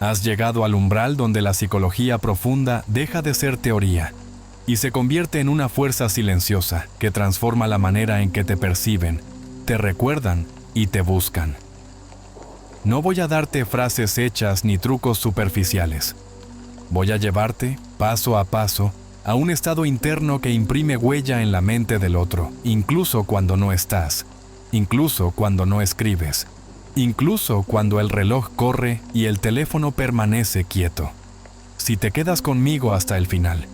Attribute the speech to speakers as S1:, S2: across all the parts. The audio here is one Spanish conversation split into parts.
S1: Has llegado al umbral donde la psicología profunda deja de ser teoría y se convierte en una fuerza silenciosa que transforma la manera en que te perciben, te recuerdan y te buscan. No voy a darte frases hechas ni trucos superficiales. Voy a llevarte, paso a paso, a un estado interno que imprime huella en la mente del otro, incluso cuando no estás, incluso cuando no escribes, incluso cuando el reloj corre y el teléfono permanece quieto. Si te quedas conmigo hasta el final,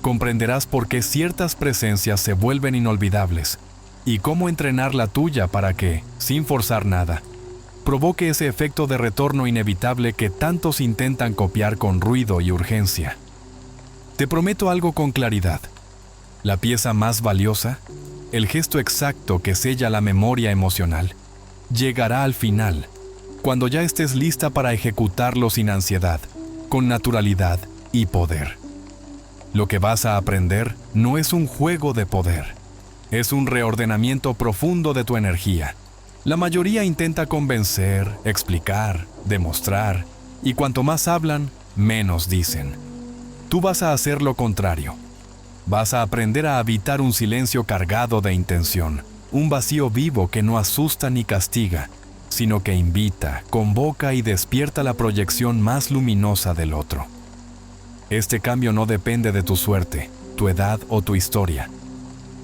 S1: comprenderás por qué ciertas presencias se vuelven inolvidables y cómo entrenar la tuya para que, sin forzar nada, provoque ese efecto de retorno inevitable que tantos intentan copiar con ruido y urgencia. Te prometo algo con claridad. La pieza más valiosa, el gesto exacto que sella la memoria emocional, llegará al final, cuando ya estés lista para ejecutarlo sin ansiedad, con naturalidad y poder. Lo que vas a aprender no es un juego de poder, es un reordenamiento profundo de tu energía. La mayoría intenta convencer, explicar, demostrar, y cuanto más hablan, menos dicen. Tú vas a hacer lo contrario. Vas a aprender a habitar un silencio cargado de intención, un vacío vivo que no asusta ni castiga, sino que invita, convoca y despierta la proyección más luminosa del otro. Este cambio no depende de tu suerte, tu edad o tu historia.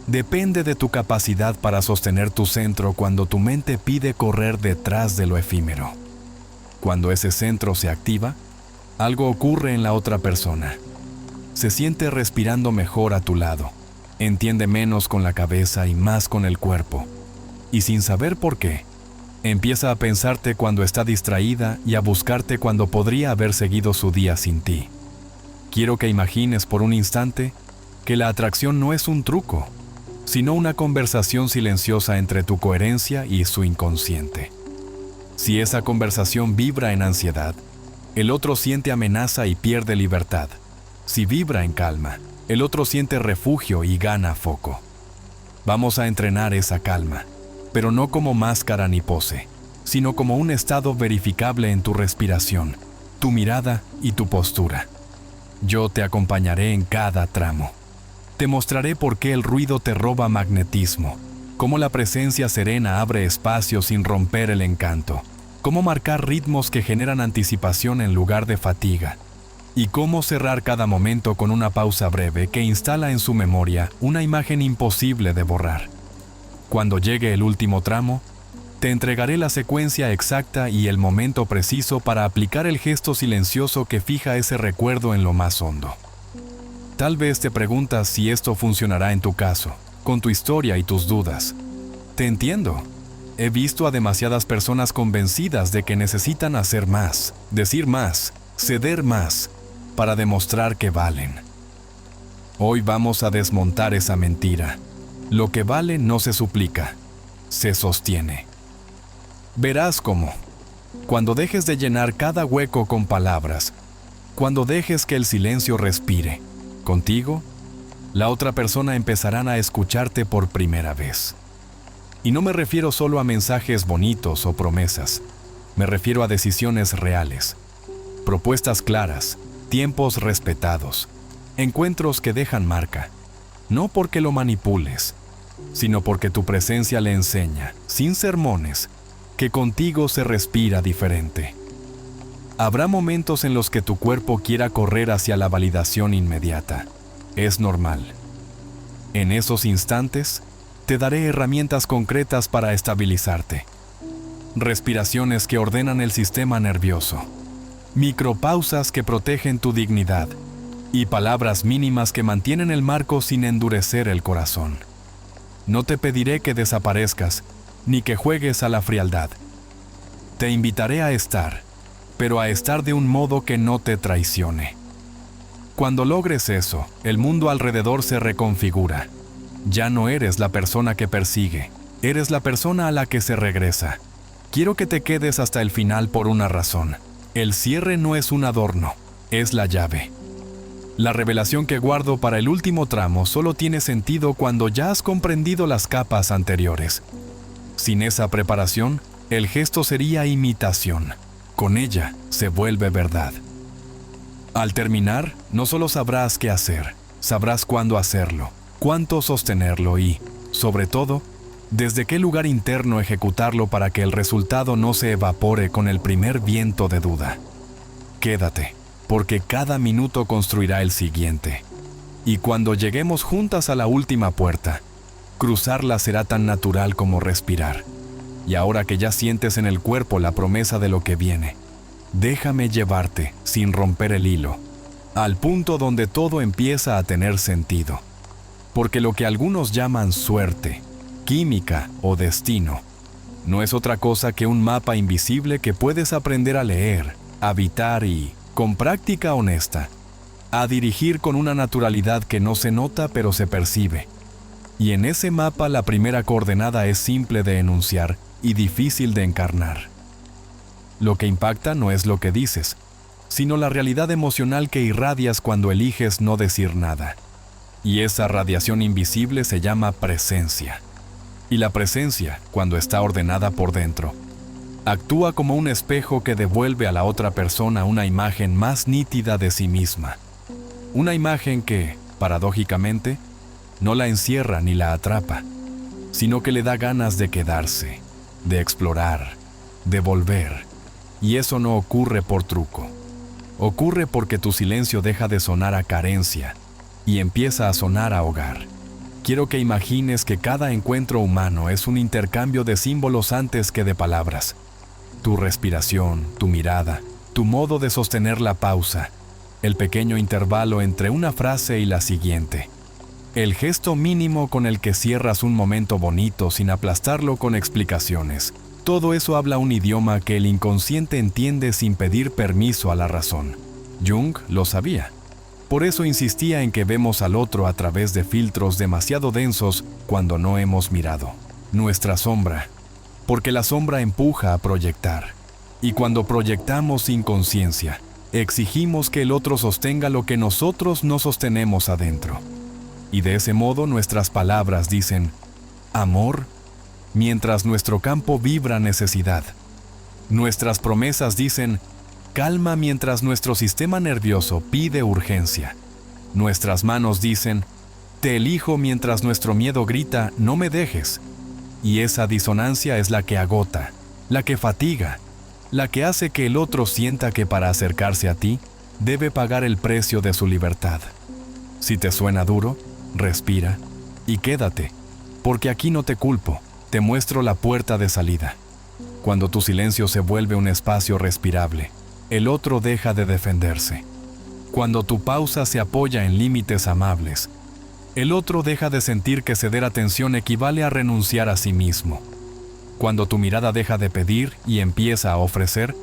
S1: Depende de tu capacidad para sostener tu centro cuando tu mente pide correr detrás de lo efímero. Cuando ese centro se activa, algo ocurre en la otra persona. Se siente respirando mejor a tu lado, entiende menos con la cabeza y más con el cuerpo. Y sin saber por qué, empieza a pensarte cuando está distraída y a buscarte cuando podría haber seguido su día sin ti. Quiero que imagines por un instante que la atracción no es un truco, sino una conversación silenciosa entre tu coherencia y su inconsciente. Si esa conversación vibra en ansiedad, el otro siente amenaza y pierde libertad. Si vibra en calma, el otro siente refugio y gana foco. Vamos a entrenar esa calma, pero no como máscara ni pose, sino como un estado verificable en tu respiración, tu mirada y tu postura. Yo te acompañaré en cada tramo. Te mostraré por qué el ruido te roba magnetismo, cómo la presencia serena abre espacio sin romper el encanto, cómo marcar ritmos que generan anticipación en lugar de fatiga, y cómo cerrar cada momento con una pausa breve que instala en su memoria una imagen imposible de borrar. Cuando llegue el último tramo, te entregaré la secuencia exacta y el momento preciso para aplicar el gesto silencioso que fija ese recuerdo en lo más hondo. Tal vez te preguntas si esto funcionará en tu caso, con tu historia y tus dudas. Te entiendo. He visto a demasiadas personas convencidas de que necesitan hacer más, decir más, ceder más, para demostrar que valen. Hoy vamos a desmontar esa mentira. Lo que vale no se suplica, se sostiene. Verás cómo, cuando dejes de llenar cada hueco con palabras, cuando dejes que el silencio respire, contigo, la otra persona empezarán a escucharte por primera vez. Y no me refiero solo a mensajes bonitos o promesas, me refiero a decisiones reales, propuestas claras, tiempos respetados, encuentros que dejan marca, no porque lo manipules, sino porque tu presencia le enseña, sin sermones, que contigo se respira diferente. Habrá momentos en los que tu cuerpo quiera correr hacia la validación inmediata. Es normal. En esos instantes, te daré herramientas concretas para estabilizarte. Respiraciones que ordenan el sistema nervioso. Micropausas que protegen tu dignidad. Y palabras mínimas que mantienen el marco sin endurecer el corazón. No te pediré que desaparezcas, ni que juegues a la frialdad. Te invitaré a estar, pero a estar de un modo que no te traicione. Cuando logres eso, el mundo alrededor se reconfigura. Ya no eres la persona que persigue, eres la persona a la que se regresa. Quiero que te quedes hasta el final por una razón. El cierre no es un adorno, es la llave. La revelación que guardo para el último tramo solo tiene sentido cuando ya has comprendido las capas anteriores. Sin esa preparación, el gesto sería imitación. con ella se vuelve verdad. Al terminar, no solo sabrás qué hacer, sabrás cuándo hacerlo, cuánto sostenerlo y, sobre todo, desde qué lugar interno ejecutarlo para que el resultado no se evapore con el primer viento de duda. Quédate, porque cada minuto construirá el siguiente. Y cuando lleguemos juntas a la última puerta, cruzarla será tan natural como respirar. Y ahora que ya sientes en el cuerpo la promesa de lo que viene, déjame llevarte, sin romper el hilo, al punto donde todo empieza a tener sentido. Porque lo que algunos llaman suerte, química o destino, no es otra cosa que un mapa invisible que puedes aprender a leer, habitar y, con práctica honesta, a dirigir con una naturalidad que no se nota pero se percibe. Y en ese mapa la primera coordenada es simple de enunciar y difícil de encarnar. Lo que impacta no es lo que dices, sino la realidad emocional que irradias cuando eliges no decir nada. Y esa radiación invisible se llama presencia. Y la presencia, cuando está ordenada por dentro, actúa como un espejo que devuelve a la otra persona una imagen más nítida de sí misma. Una imagen que, paradójicamente, no la encierra ni la atrapa, sino que le da ganas de quedarse, de explorar, de volver. Y eso no ocurre por truco. Ocurre porque tu silencio deja de sonar a carencia y empieza a sonar a hogar. Quiero que imagines que cada encuentro humano es un intercambio de símbolos antes que de palabras. Tu respiración, tu mirada, tu modo de sostener la pausa, el pequeño intervalo entre una frase y la siguiente. El gesto mínimo con el que cierras un momento bonito sin aplastarlo con explicaciones. Todo eso habla un idioma que el inconsciente entiende sin pedir permiso a la razón. Jung lo sabía. Por eso insistía en que vemos al otro a través de filtros demasiado densos cuando no hemos mirado. Nuestra sombra. Porque la sombra empuja a proyectar. Y cuando proyectamos sin conciencia, exigimos que el otro sostenga lo que nosotros no sostenemos adentro. Y de ese modo nuestras palabras dicen amor, mientras nuestro campo vibra necesidad. Nuestras promesas dicen calma mientras nuestro sistema nervioso pide urgencia. Nuestras manos dicen te elijo mientras nuestro miedo grita no me dejes. Y esa disonancia es la que agota, la que fatiga, la que hace que el otro sienta que para acercarse a ti debe pagar el precio de su libertad. Si te suena duro, respira y quédate, porque aquí no te culpo, te muestro la puerta de salida. Cuando tu silencio se vuelve un espacio respirable, el otro deja de defenderse. Cuando tu pausa se apoya en límites amables, el otro deja de sentir que ceder atención equivale a renunciar a sí mismo. Cuando tu mirada deja de pedir y empieza a ofrecer,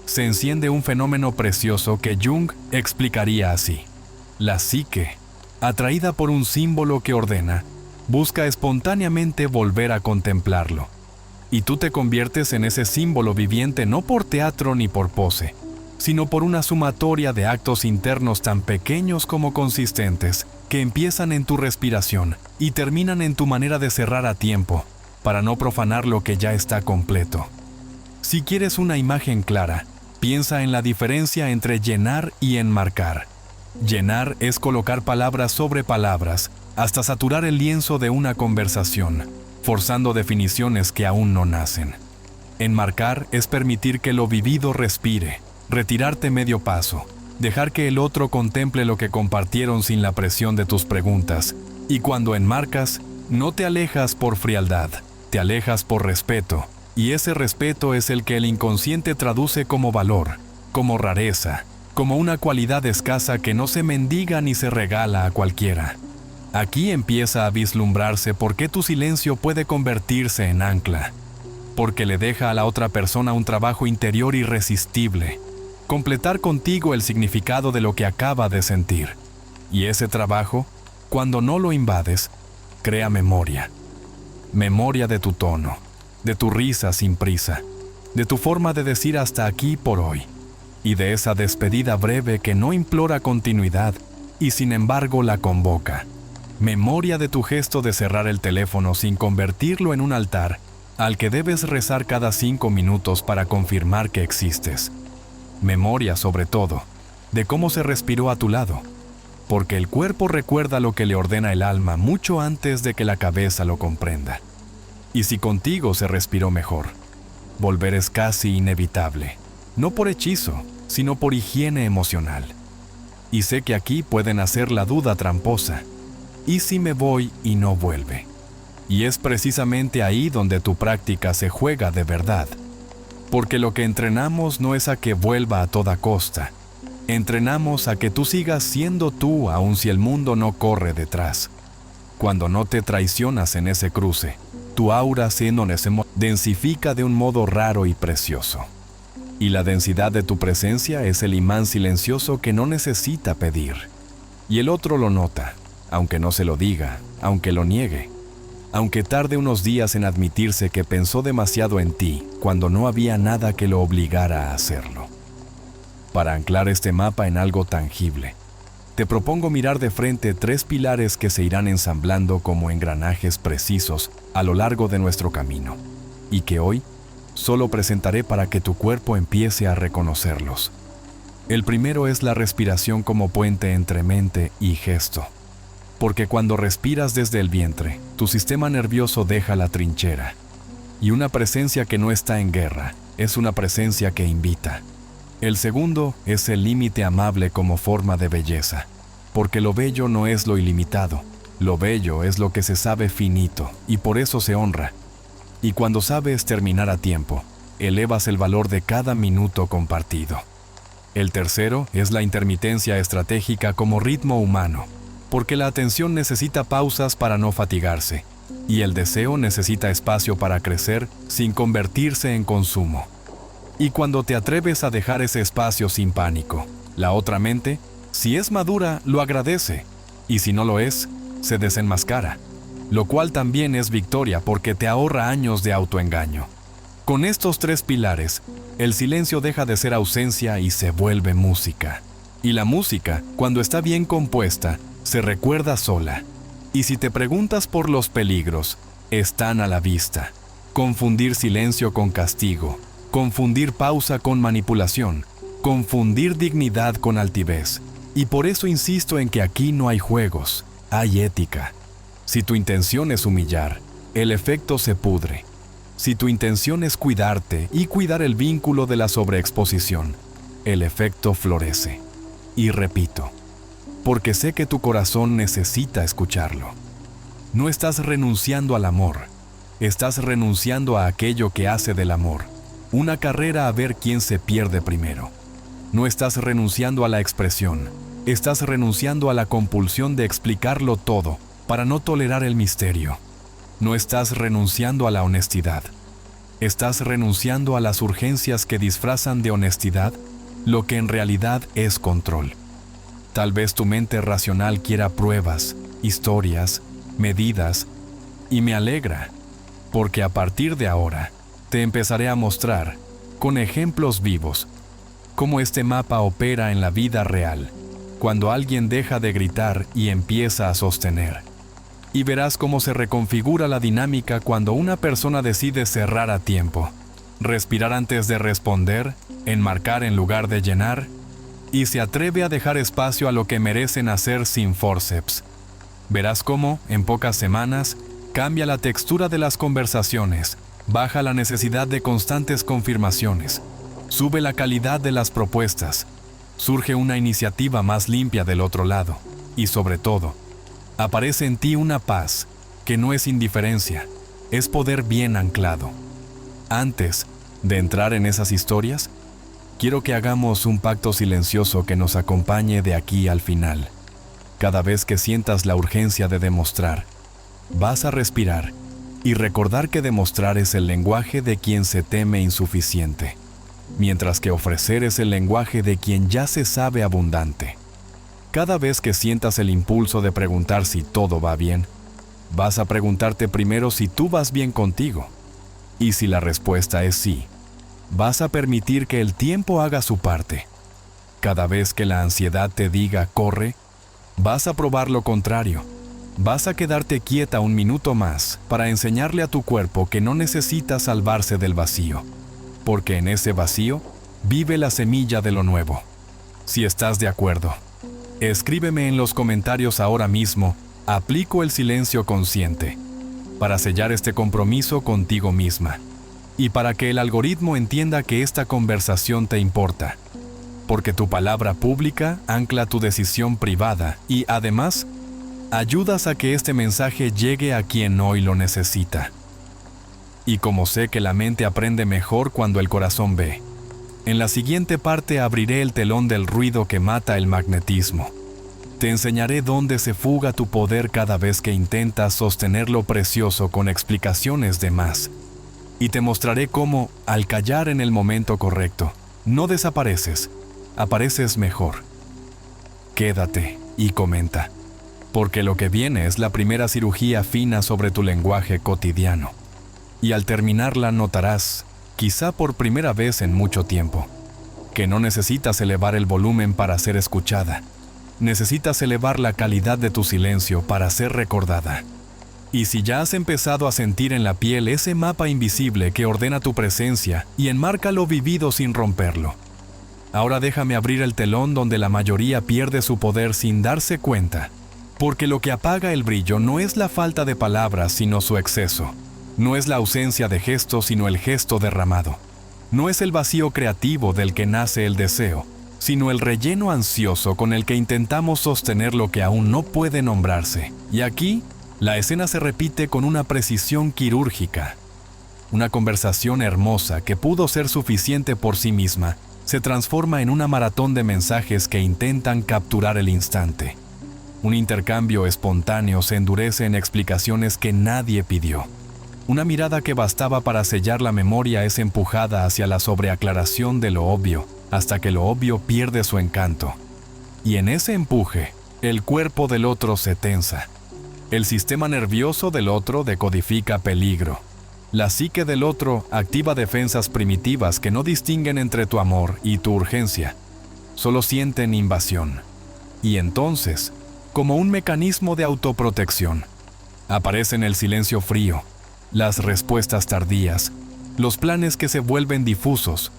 S1: se enciende un fenómeno precioso que Jung explicaría así. La psique, atraída por un símbolo que ordena, busca espontáneamente volver a contemplarlo. Y tú te conviertes en ese símbolo viviente no por teatro ni por pose, sino por una sumatoria de actos internos tan pequeños como consistentes, que empiezan en tu respiración y terminan en tu manera de cerrar a tiempo, para no profanar lo que ya está completo. Si quieres una imagen clara, piensa en la diferencia entre llenar y enmarcar. Llenar es colocar palabras sobre palabras, hasta saturar el lienzo de una conversación, forzando definiciones que aún no nacen. Enmarcar es permitir que lo vivido respire, retirarte medio paso, dejar que el otro contemple lo que compartieron sin la presión de tus preguntas. Y cuando enmarcas, no te alejas por frialdad, te alejas por respeto, y ese respeto es el que el inconsciente traduce como valor, como rareza, como una cualidad escasa que no se mendiga ni se regala a cualquiera. Aquí empieza a vislumbrarse por qué tu silencio puede convertirse en ancla, porque le deja a la otra persona un trabajo interior irresistible, completar contigo el significado de lo que acaba de sentir. Y ese trabajo, cuando no lo invades, crea memoria. Memoria de tu tono, de tu risa sin prisa, de tu forma de decir hasta aquí por hoy, y de esa despedida breve que no implora continuidad y sin embargo la convoca. Memoria de tu gesto de cerrar el teléfono sin convertirlo en un altar al que debes rezar cada 5 minutos para confirmar que existes. Memoria, sobre todo, de cómo se respiró a tu lado, porque el cuerpo recuerda lo que le ordena el alma mucho antes de que la cabeza lo comprenda. Y si contigo se respiró mejor, volver es casi inevitable, no por hechizo, sino por higiene emocional. Y sé que aquí pueden hacer la duda tramposa. ¿Y si me voy y no vuelve? Y es precisamente ahí donde tu práctica se juega de verdad. Porque lo que entrenamos no es a que vuelva a toda costa. Entrenamos a que tú sigas siendo tú aun si el mundo no corre detrás. Cuando no te traicionas en ese cruce, tu aura siendo en ese densifica de un modo raro y precioso. Y la densidad de tu presencia es el imán silencioso que no necesita pedir. Y el otro lo nota, aunque no se lo diga, aunque lo niegue, aunque tarde unos días en admitirse que pensó demasiado en ti cuando no había nada que lo obligara a hacerlo. Para anclar este mapa en algo tangible, te propongo mirar de frente 3 pilares que se irán ensamblando como engranajes precisos a lo largo de nuestro camino, y que hoy solo presentaré para que tu cuerpo empiece a reconocerlos. El primero es la respiración como puente entre mente y gesto. Porque cuando respiras desde el vientre, tu sistema nervioso deja la trinchera. Y una presencia que no está en guerra es una presencia que invita. El segundo es el límite amable como forma de belleza. Porque lo bello no es lo ilimitado. Lo bello es lo que se sabe finito y por eso se honra. Y cuando sabes terminar a tiempo, elevas el valor de cada minuto compartido. El tercero es la intermitencia estratégica como ritmo humano. Porque la atención necesita pausas para no fatigarse, y el deseo necesita espacio para crecer sin convertirse en consumo. Y cuando te atreves a dejar ese espacio sin pánico, la otra mente, si es madura, lo agradece, y si no lo es, se desenmascara, lo cual también es victoria porque te ahorra años de autoengaño. Con estos 3 pilares, el silencio deja de ser ausencia y se vuelve música. Y la música, cuando está bien compuesta, se recuerda sola. Y si te preguntas por los peligros, están a la vista. Confundir silencio con castigo, confundir pausa con manipulación, confundir dignidad con altivez. Y por eso insisto en que aquí no hay juegos, hay ética. Si tu intención es humillar, el efecto se pudre. Si tu intención es cuidarte y cuidar el vínculo de la sobreexposición, el efecto florece. Y repito, porque sé que tu corazón necesita escucharlo. No estás renunciando al amor, estás renunciando a aquello que hace del amor una carrera a ver quién se pierde primero. No estás renunciando a la expresión, estás renunciando a la compulsión de explicarlo todo para no tolerar el misterio. No estás renunciando a la honestidad, estás renunciando a las urgencias que disfrazan de honestidad lo que en realidad es control. Tal vez tu mente racional quiera pruebas, historias, medidas, y me alegra, porque a partir de ahora te empezaré a mostrar, con ejemplos vivos, cómo este mapa opera en la vida real, cuando alguien deja de gritar y empieza a sostener. Y verás cómo se reconfigura la dinámica cuando una persona decide cerrar a tiempo, respirar antes de responder, enmarcar en lugar de llenar, y se atreve a dejar espacio a lo que merecen hacer sin forceps. Verás cómo, en pocas semanas, cambia la textura de las conversaciones, baja la necesidad de constantes confirmaciones, sube la calidad de las propuestas, surge una iniciativa más limpia del otro lado, y sobre todo, aparece en ti una paz que no es indiferencia, es poder bien anclado. Antes de entrar en esas historias, quiero que hagamos un pacto silencioso que nos acompañe de aquí al final. Cada vez que sientas la urgencia de demostrar, vas a respirar y recordar que demostrar es el lenguaje de quien se teme insuficiente, mientras que ofrecer es el lenguaje de quien ya se sabe abundante. Cada vez que sientas el impulso de preguntar si todo va bien, vas a preguntarte primero si tú vas bien contigo. Y si la respuesta es sí, vas a permitir que el tiempo haga su parte. Cada vez que la ansiedad te diga corre, vas a probar lo contrario. Vas a quedarte quieta un minuto más para enseñarle a tu cuerpo que no necesita salvarse del vacío, porque en ese vacío vive la semilla de lo nuevo. Si estás de acuerdo, escríbeme en los comentarios ahora mismo. Aplico el silencio consciente para sellar este compromiso contigo misma y para que el algoritmo entienda que esta conversación te importa, porque tu palabra pública ancla tu decisión privada y, además, ayudas a que este mensaje llegue a quien hoy lo necesita. Y como sé que la mente aprende mejor cuando el corazón ve, en la siguiente parte abriré el telón del ruido que mata el magnetismo. Te enseñaré dónde se fuga tu poder cada vez que intentas sostener lo precioso con explicaciones de más. Y te mostraré cómo, al callar en el momento correcto, no desapareces, apareces mejor. Quédate y comenta, porque lo que viene es la primera cirugía fina sobre tu lenguaje cotidiano. Y al terminarla notarás, quizá por primera vez en mucho tiempo, que no necesitas elevar el volumen para ser escuchada. Necesitas elevar la calidad de tu silencio para ser recordada. Y si ya has empezado a sentir en la piel ese mapa invisible que ordena tu presencia y enmarca lo vivido sin romperlo, ahora déjame abrir el telón donde la mayoría pierde su poder sin darse cuenta, porque lo que apaga el brillo no es la falta de palabras sino su exceso. No es la ausencia de gesto sino el gesto derramado. No es el vacío creativo del que nace el deseo, sino el relleno ansioso con el que intentamos sostener lo que aún no puede nombrarse. Y aquí, la escena se repite con una precisión quirúrgica. Una conversación hermosa que pudo ser suficiente por sí misma, se transforma en una maratón de mensajes que intentan capturar el instante. Un intercambio espontáneo se endurece en explicaciones que nadie pidió. Una mirada que bastaba para sellar la memoria es empujada hacia la sobreaclaración de lo obvio, hasta que lo obvio pierde su encanto. Y en ese empuje, el cuerpo del otro se tensa. El sistema nervioso del otro decodifica peligro. La psique del otro activa defensas primitivas que no distinguen entre tu amor y tu urgencia. Solo sienten invasión. Y entonces, como un mecanismo de autoprotección, aparecen el silencio frío, las respuestas tardías, los planes que se vuelven difusos,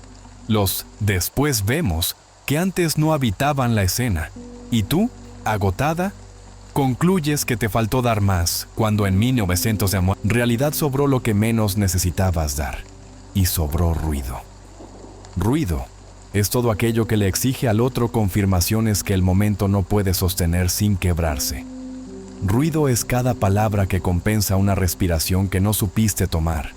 S1: los después vemos que antes no habitaban la escena, y tú, agotada, concluyes que te faltó dar más, cuando en 1900 de amor, en realidad sobró lo que menos necesitabas dar, y sobró ruido. Ruido es todo aquello que le exige al otro confirmaciones que el momento no puede sostener sin quebrarse. Ruido es cada palabra que compensa una respiración que no supiste tomar.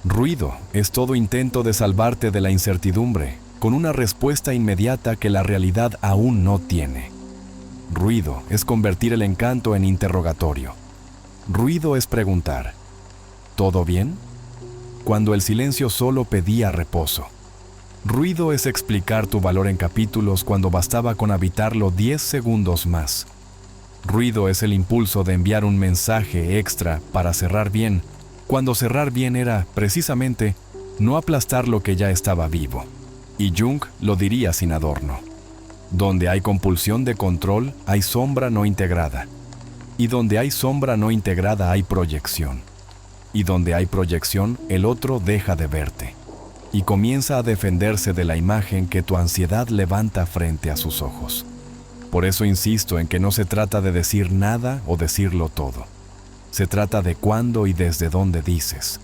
S1: Ruido es todo intento de salvarte de la incertidumbre, con una respuesta inmediata que la realidad aún no tiene. Ruido es convertir el encanto en interrogatorio. Ruido es preguntar, ¿todo bien?, cuando el silencio solo pedía reposo. Ruido es explicar tu valor en capítulos cuando bastaba con habitarlo 10 segundos más. Ruido es el impulso de enviar un mensaje extra para cerrar bien, cuando cerrar bien era, precisamente, no aplastar lo que ya estaba vivo. Y Jung lo diría sin adorno. Donde hay compulsión de control, hay sombra no integrada. Y donde hay sombra no integrada, hay proyección. Y donde hay proyección, el otro deja de verte. Y comienza a defenderse de la imagen que tu ansiedad levanta frente a sus ojos. Por eso insisto en que no se trata de decir nada o decirlo todo. Se trata de cuándo y desde dónde dices.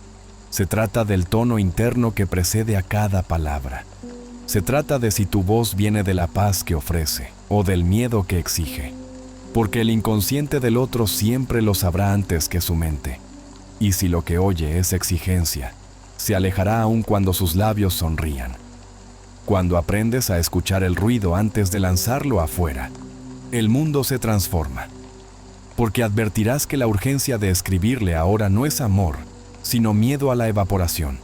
S1: Se trata del tono interno que precede a cada palabra. Se trata de si tu voz viene de la paz que ofrece o del miedo que exige. Porque el inconsciente del otro siempre lo sabrá antes que su mente. Y si lo que oye es exigencia, se alejará aun cuando sus labios sonrían. Cuando aprendes a escuchar el ruido antes de lanzarlo afuera, el mundo se transforma. Porque advertirás que la urgencia de escribirle ahora no es amor, sino miedo a la evaporación.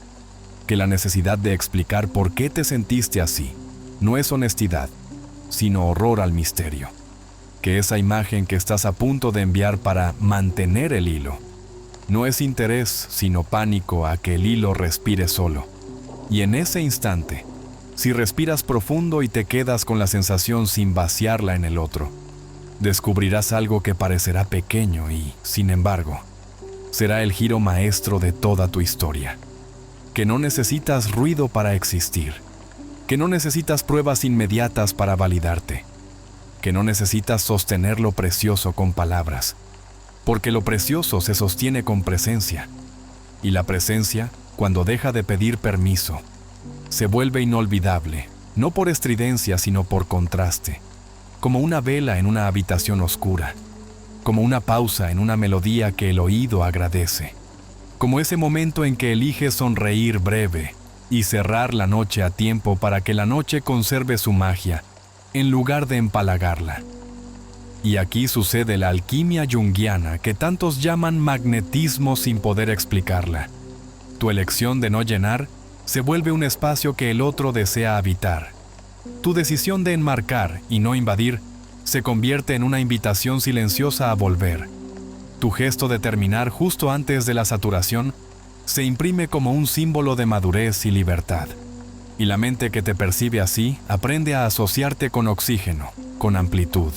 S1: Que la necesidad de explicar por qué te sentiste así no es honestidad, sino horror al misterio. Que esa imagen que estás a punto de enviar para mantener el hilo no es interés, sino pánico a que el hilo respire solo. Y en ese instante, si respiras profundo y te quedas con la sensación sin vaciarla en el otro, descubrirás algo que parecerá pequeño y, sin embargo, será el giro maestro de toda tu historia. Que no necesitas ruido para existir, que no necesitas pruebas inmediatas para validarte, que no necesitas sostener lo precioso con palabras, porque lo precioso se sostiene con presencia, y la presencia, cuando deja de pedir permiso, se vuelve inolvidable, no por estridencia sino por contraste, como una vela en una habitación oscura, como una pausa en una melodía que el oído agradece, como ese momento en que eliges sonreír breve y cerrar la noche a tiempo para que la noche conserve su magia, en lugar de empalagarla. Y aquí sucede la alquimia junguiana que tantos llaman magnetismo sin poder explicarla. Tu elección de no llenar se vuelve un espacio que el otro desea habitar. Tu decisión de enmarcar y no invadir se convierte en una invitación silenciosa a volver. Tu gesto de terminar justo antes de la saturación se imprime como un símbolo de madurez y libertad. Y la mente que te percibe así aprende a asociarte con oxígeno, con amplitud,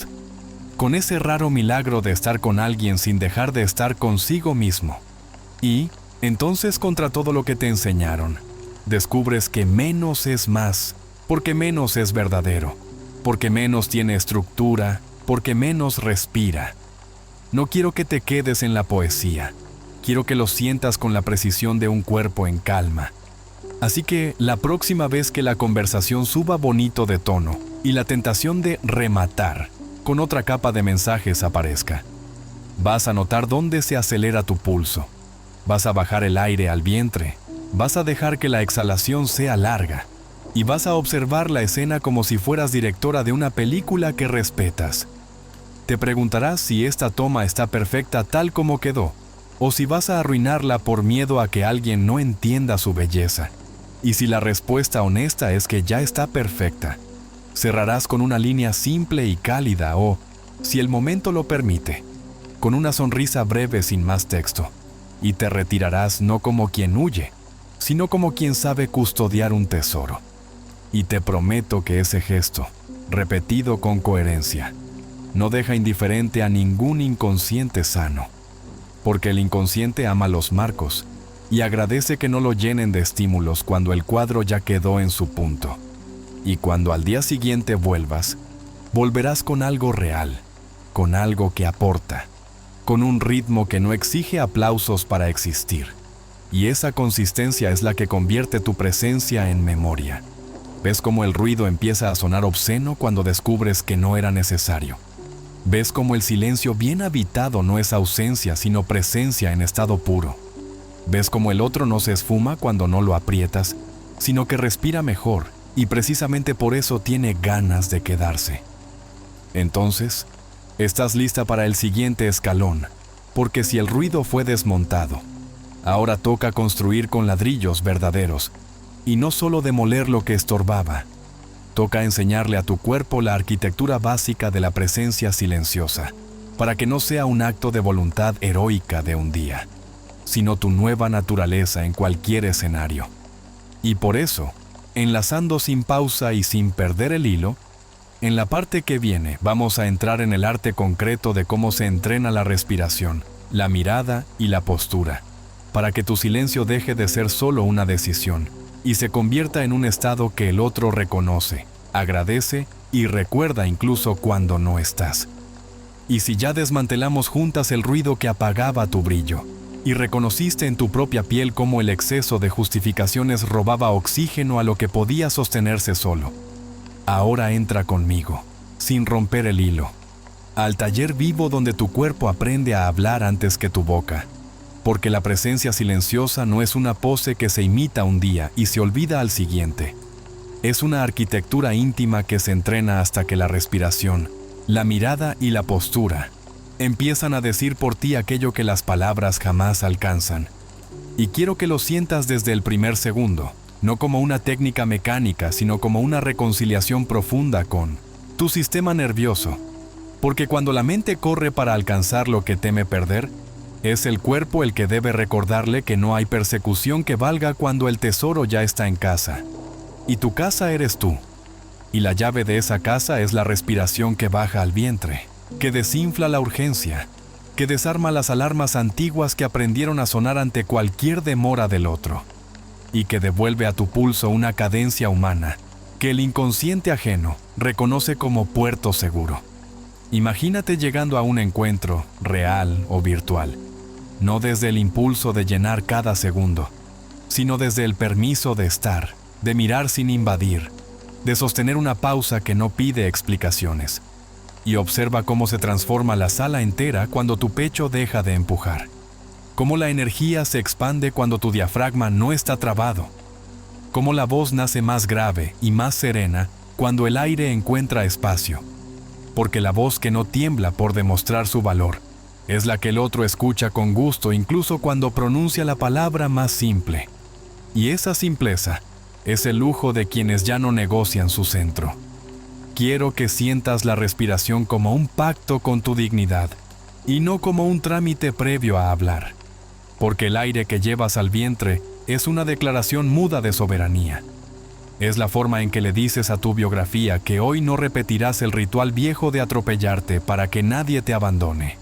S1: con ese raro milagro de estar con alguien sin dejar de estar consigo mismo. Y, entonces, contra todo lo que te enseñaron, descubres que menos es más, porque menos es verdadero, porque menos tiene estructura, porque menos respira. No quiero que te quedes en la poesía, quiero que lo sientas con la precisión de un cuerpo en calma. Así que la próxima vez que la conversación suba bonito de tono y la tentación de rematar con otra capa de mensajes aparezca, vas a notar dónde se acelera tu pulso, vas a bajar el aire al vientre, vas a dejar que la exhalación sea larga y vas a observar la escena como si fueras directora de una película que respetas. Te preguntarás si esta toma está perfecta tal como quedó, o si vas a arruinarla por miedo a que alguien no entienda su belleza. Y si la respuesta honesta es que ya está perfecta, cerrarás con una línea simple y cálida o, si el momento lo permite, con una sonrisa breve sin más texto, y te retirarás no como quien huye, sino como quien sabe custodiar un tesoro. Y te prometo que ese gesto, repetido con coherencia, no deja indiferente a ningún inconsciente sano, porque el inconsciente ama los marcos y agradece que no lo llenen de estímulos cuando el cuadro ya quedó en su punto. Y cuando al día siguiente vuelvas, volverás con algo real, con algo que aporta, con un ritmo que no exige aplausos para existir. Y esa consistencia es la que convierte tu presencia en memoria. ¿Ves cómo el ruido empieza a sonar obsceno cuando descubres que no era necesario? ¿Ves cómo el silencio bien habitado no es ausencia, sino presencia en estado puro? ¿Ves cómo el otro no se esfuma cuando no lo aprietas, sino que respira mejor y precisamente por eso tiene ganas de quedarse? Entonces, estás lista para el siguiente escalón, porque si el ruido fue desmontado, ahora toca construir con ladrillos verdaderos y no solo demoler lo que estorbaba. Toca enseñarle a tu cuerpo la arquitectura básica de la presencia silenciosa, para que no sea un acto de voluntad heroica de un día, sino tu nueva naturaleza en cualquier escenario. Y por eso, enlazando sin pausa y sin perder el hilo, en la parte que viene vamos a entrar en el arte concreto de cómo se entrena la respiración, la mirada y la postura, para que tu silencio deje de ser solo una decisión y se convierta en un estado que el otro reconoce, agradece y recuerda incluso cuando no estás. Y si ya desmantelamos juntas el ruido que apagaba tu brillo, y reconociste en tu propia piel cómo el exceso de justificaciones robaba oxígeno a lo que podía sostenerse solo, ahora entra conmigo, sin romper el hilo, al taller vivo donde tu cuerpo aprende a hablar antes que tu boca, porque la presencia silenciosa no es una pose que se imita un día y se olvida al siguiente. Es una arquitectura íntima que se entrena hasta que la respiración, la mirada y la postura empiezan a decir por ti aquello que las palabras jamás alcanzan. Y quiero que lo sientas desde el primer segundo, no como una técnica mecánica, sino como una reconciliación profunda con tu sistema nervioso. Porque cuando la mente corre para alcanzar lo que teme perder, es el cuerpo el que debe recordarle que no hay persecución que valga cuando el tesoro ya está en casa. Y tu casa eres tú. Y la llave de esa casa es la respiración que baja al vientre. que desinfla la urgencia, que desarma las alarmas antiguas que aprendieron a sonar ante cualquier demora del otro, y que devuelve a tu pulso una cadencia humana que el inconsciente ajeno reconoce como puerto seguro. Imagínate llegando a un encuentro, real o virtual, no desde el impulso de llenar cada segundo, sino desde el permiso de estar, de mirar sin invadir, de sostener una pausa que no pide explicaciones. Y observa cómo se transforma la sala entera cuando tu pecho deja de empujar. Cómo la energía se expande cuando tu diafragma no está trabado. Cómo la voz nace más grave y más serena cuando el aire encuentra espacio. Porque la voz que no tiembla por demostrar su valor es la que el otro escucha con gusto incluso cuando pronuncia la palabra más simple. Y esa simpleza es el lujo de quienes ya no negocian su centro. Quiero que sientas la respiración como un pacto con tu dignidad y no como un trámite previo a hablar. Porque el aire que llevas al vientre es una declaración muda de soberanía. Es la forma en que le dices a tu biografía que hoy no repetirás el ritual viejo de atropellarte para que nadie te abandone.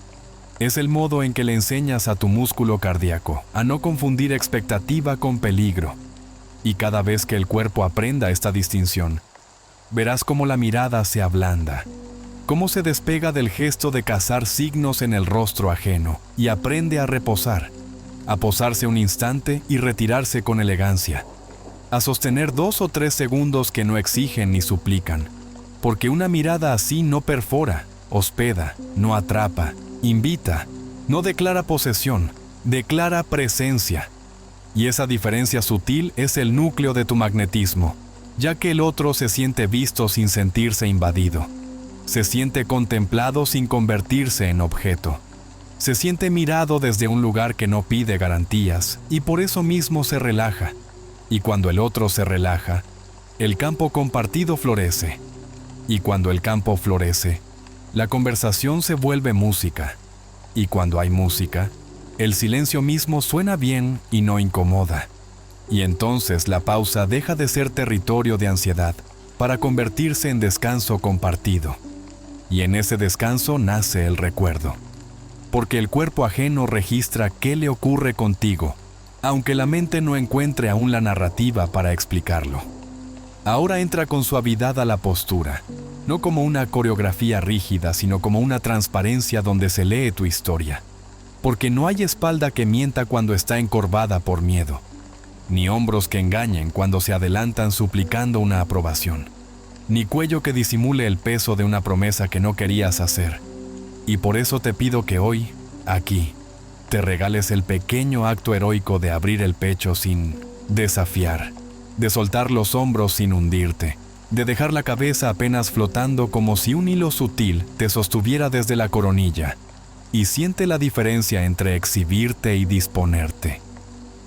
S1: Es el modo en que le enseñas a tu músculo cardíaco a no confundir expectativa con peligro. Y cada vez que el cuerpo aprenda esta distinción, verás cómo la mirada se ablanda, cómo se despega del gesto de cazar signos en el rostro ajeno y aprende a reposar, a posarse un instante y retirarse con elegancia, a sostener 2 o 3 segundos que no exigen ni suplican, porque una mirada así no perfora, hospeda, no atrapa, invita, no declara posesión, declara presencia. Y esa diferencia sutil es el núcleo de tu magnetismo, ya que el otro se siente visto sin sentirse invadido, se siente contemplado sin convertirse en objeto, se siente mirado desde un lugar que no pide garantías y por eso mismo se relaja. Y cuando el otro se relaja, el campo compartido florece. Y cuando el campo florece, la conversación se vuelve música. Y cuando hay música, el silencio mismo suena bien y no incomoda. Y entonces la pausa deja de ser territorio de ansiedad para convertirse en descanso compartido. Y en ese descanso nace el recuerdo. Porque el cuerpo ajeno registra qué le ocurre contigo, aunque la mente no encuentre aún la narrativa para explicarlo. Ahora entra con suavidad a la postura, no como una coreografía rígida, sino como una transparencia donde se lee tu historia. Porque no hay espalda que mienta cuando está encorvada por miedo, ni hombros que engañen cuando se adelantan suplicando una aprobación, ni cuello que disimule el peso de una promesa que no querías hacer. Y por eso te pido que hoy, aquí, te regales el pequeño acto heroico de abrir el pecho sin desafiar, de soltar los hombros sin hundirte, de dejar la cabeza apenas flotando como si un hilo sutil te sostuviera desde la coronilla. Y siente la diferencia entre exhibirte y disponerte,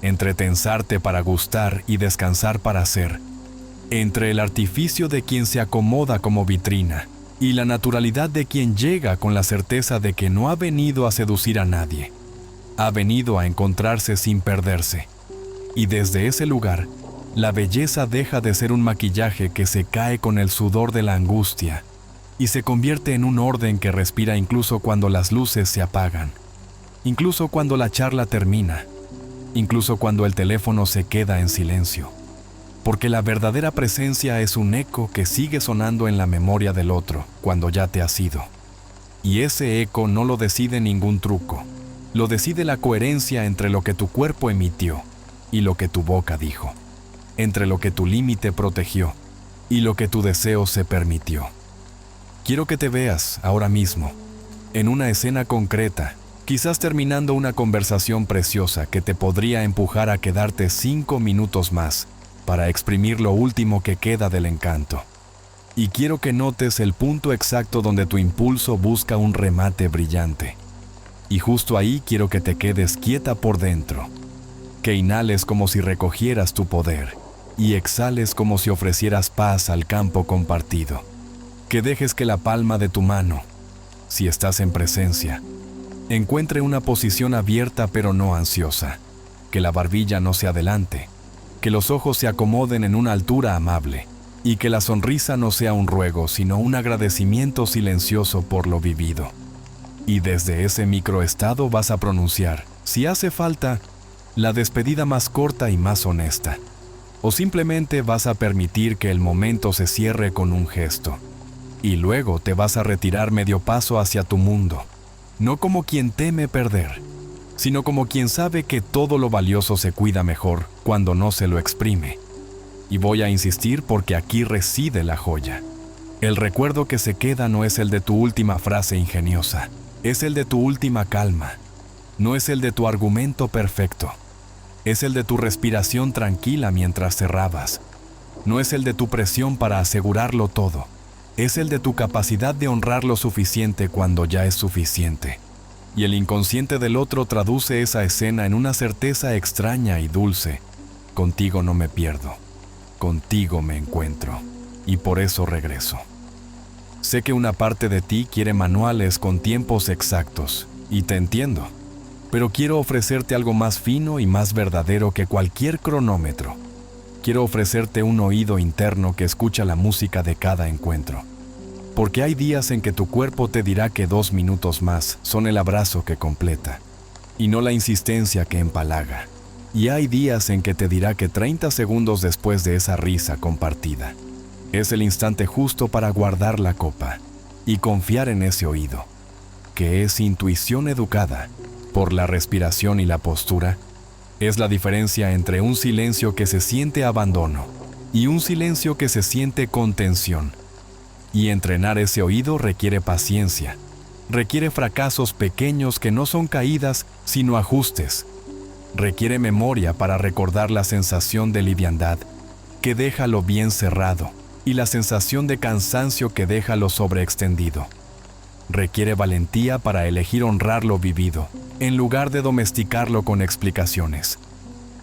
S1: entre tensarte para gustar y descansar para ser, entre el artificio de quien se acomoda como vitrina y la naturalidad de quien llega con la certeza de que no ha venido a seducir a nadie. Ha venido a encontrarse sin perderse. Y desde ese lugar, la belleza deja de ser un maquillaje que se cae con el sudor de la angustia y se convierte en un orden que respira incluso cuando las luces se apagan, incluso cuando la charla termina, incluso cuando el teléfono se queda en silencio. Porque la verdadera presencia es un eco que sigue sonando en la memoria del otro cuando ya te has ido. Y ese eco no lo decide ningún truco. Lo decide la coherencia entre lo que tu cuerpo emitió y lo que tu boca dijo, entre lo que tu límite protegió y lo que tu deseo se permitió. Quiero que te veas ahora mismo, en una escena concreta, quizás terminando una conversación preciosa que te podría empujar a quedarte 5 minutos más para exprimir lo último que queda del encanto. Y quiero que notes el punto exacto donde tu impulso busca un remate brillante. Y justo ahí quiero que te quedes quieta por dentro, que inhales como si recogieras tu poder y exhales como si ofrecieras paz al campo compartido. Que dejes que la palma de tu mano, si estás en presencia, encuentre una posición abierta pero no ansiosa, que la barbilla no se adelante, que los ojos se acomoden en una altura amable, y que la sonrisa no sea un ruego, sino un agradecimiento silencioso por lo vivido. Y desde ese microestado vas a pronunciar, si hace falta, la despedida más corta y más honesta. O simplemente vas a permitir que el momento se cierre con un gesto. Y luego te vas a retirar medio paso hacia tu mundo, no como quien teme perder, sino como quien sabe que todo lo valioso se cuida mejor cuando no se lo exprime. Y voy a insistir porque aquí reside la joya. El recuerdo que se queda no es el de tu última frase ingeniosa, es el de tu última calma. No es el de tu argumento perfecto, es el de tu respiración tranquila mientras cerrabas. No es el de tu presión para asegurarlo todo, es el de tu capacidad de honrar lo suficiente cuando ya es suficiente. Y el inconsciente del otro traduce esa escena en una certeza extraña y dulce. Contigo no me pierdo. Contigo me encuentro, y por eso regreso. Sé que una parte de ti quiere manuales con tiempos exactos, y te entiendo, pero quiero ofrecerte algo más fino y más verdadero que cualquier cronómetro. Quiero ofrecerte un oído interno que escucha la música de cada encuentro. Porque hay días en que tu cuerpo te dirá que 2 minutos más son el abrazo que completa, y no la insistencia que empalaga. Y hay días en que te dirá que 30 segundos después de esa risa compartida es el instante justo para guardar la copa y confiar en ese oído, que es intuición educada por la respiración y la postura. Es la diferencia entre un silencio que se siente abandono y un silencio que se siente contención. Y entrenar ese oído requiere paciencia, requiere fracasos pequeños que no son caídas sino ajustes. Requiere memoria para recordar la sensación de liviandad que deja lo bien cerrado y la sensación de cansancio que deja lo sobreextendido. Requiere valentía para elegir honrar lo vivido, en lugar de domesticarlo con explicaciones.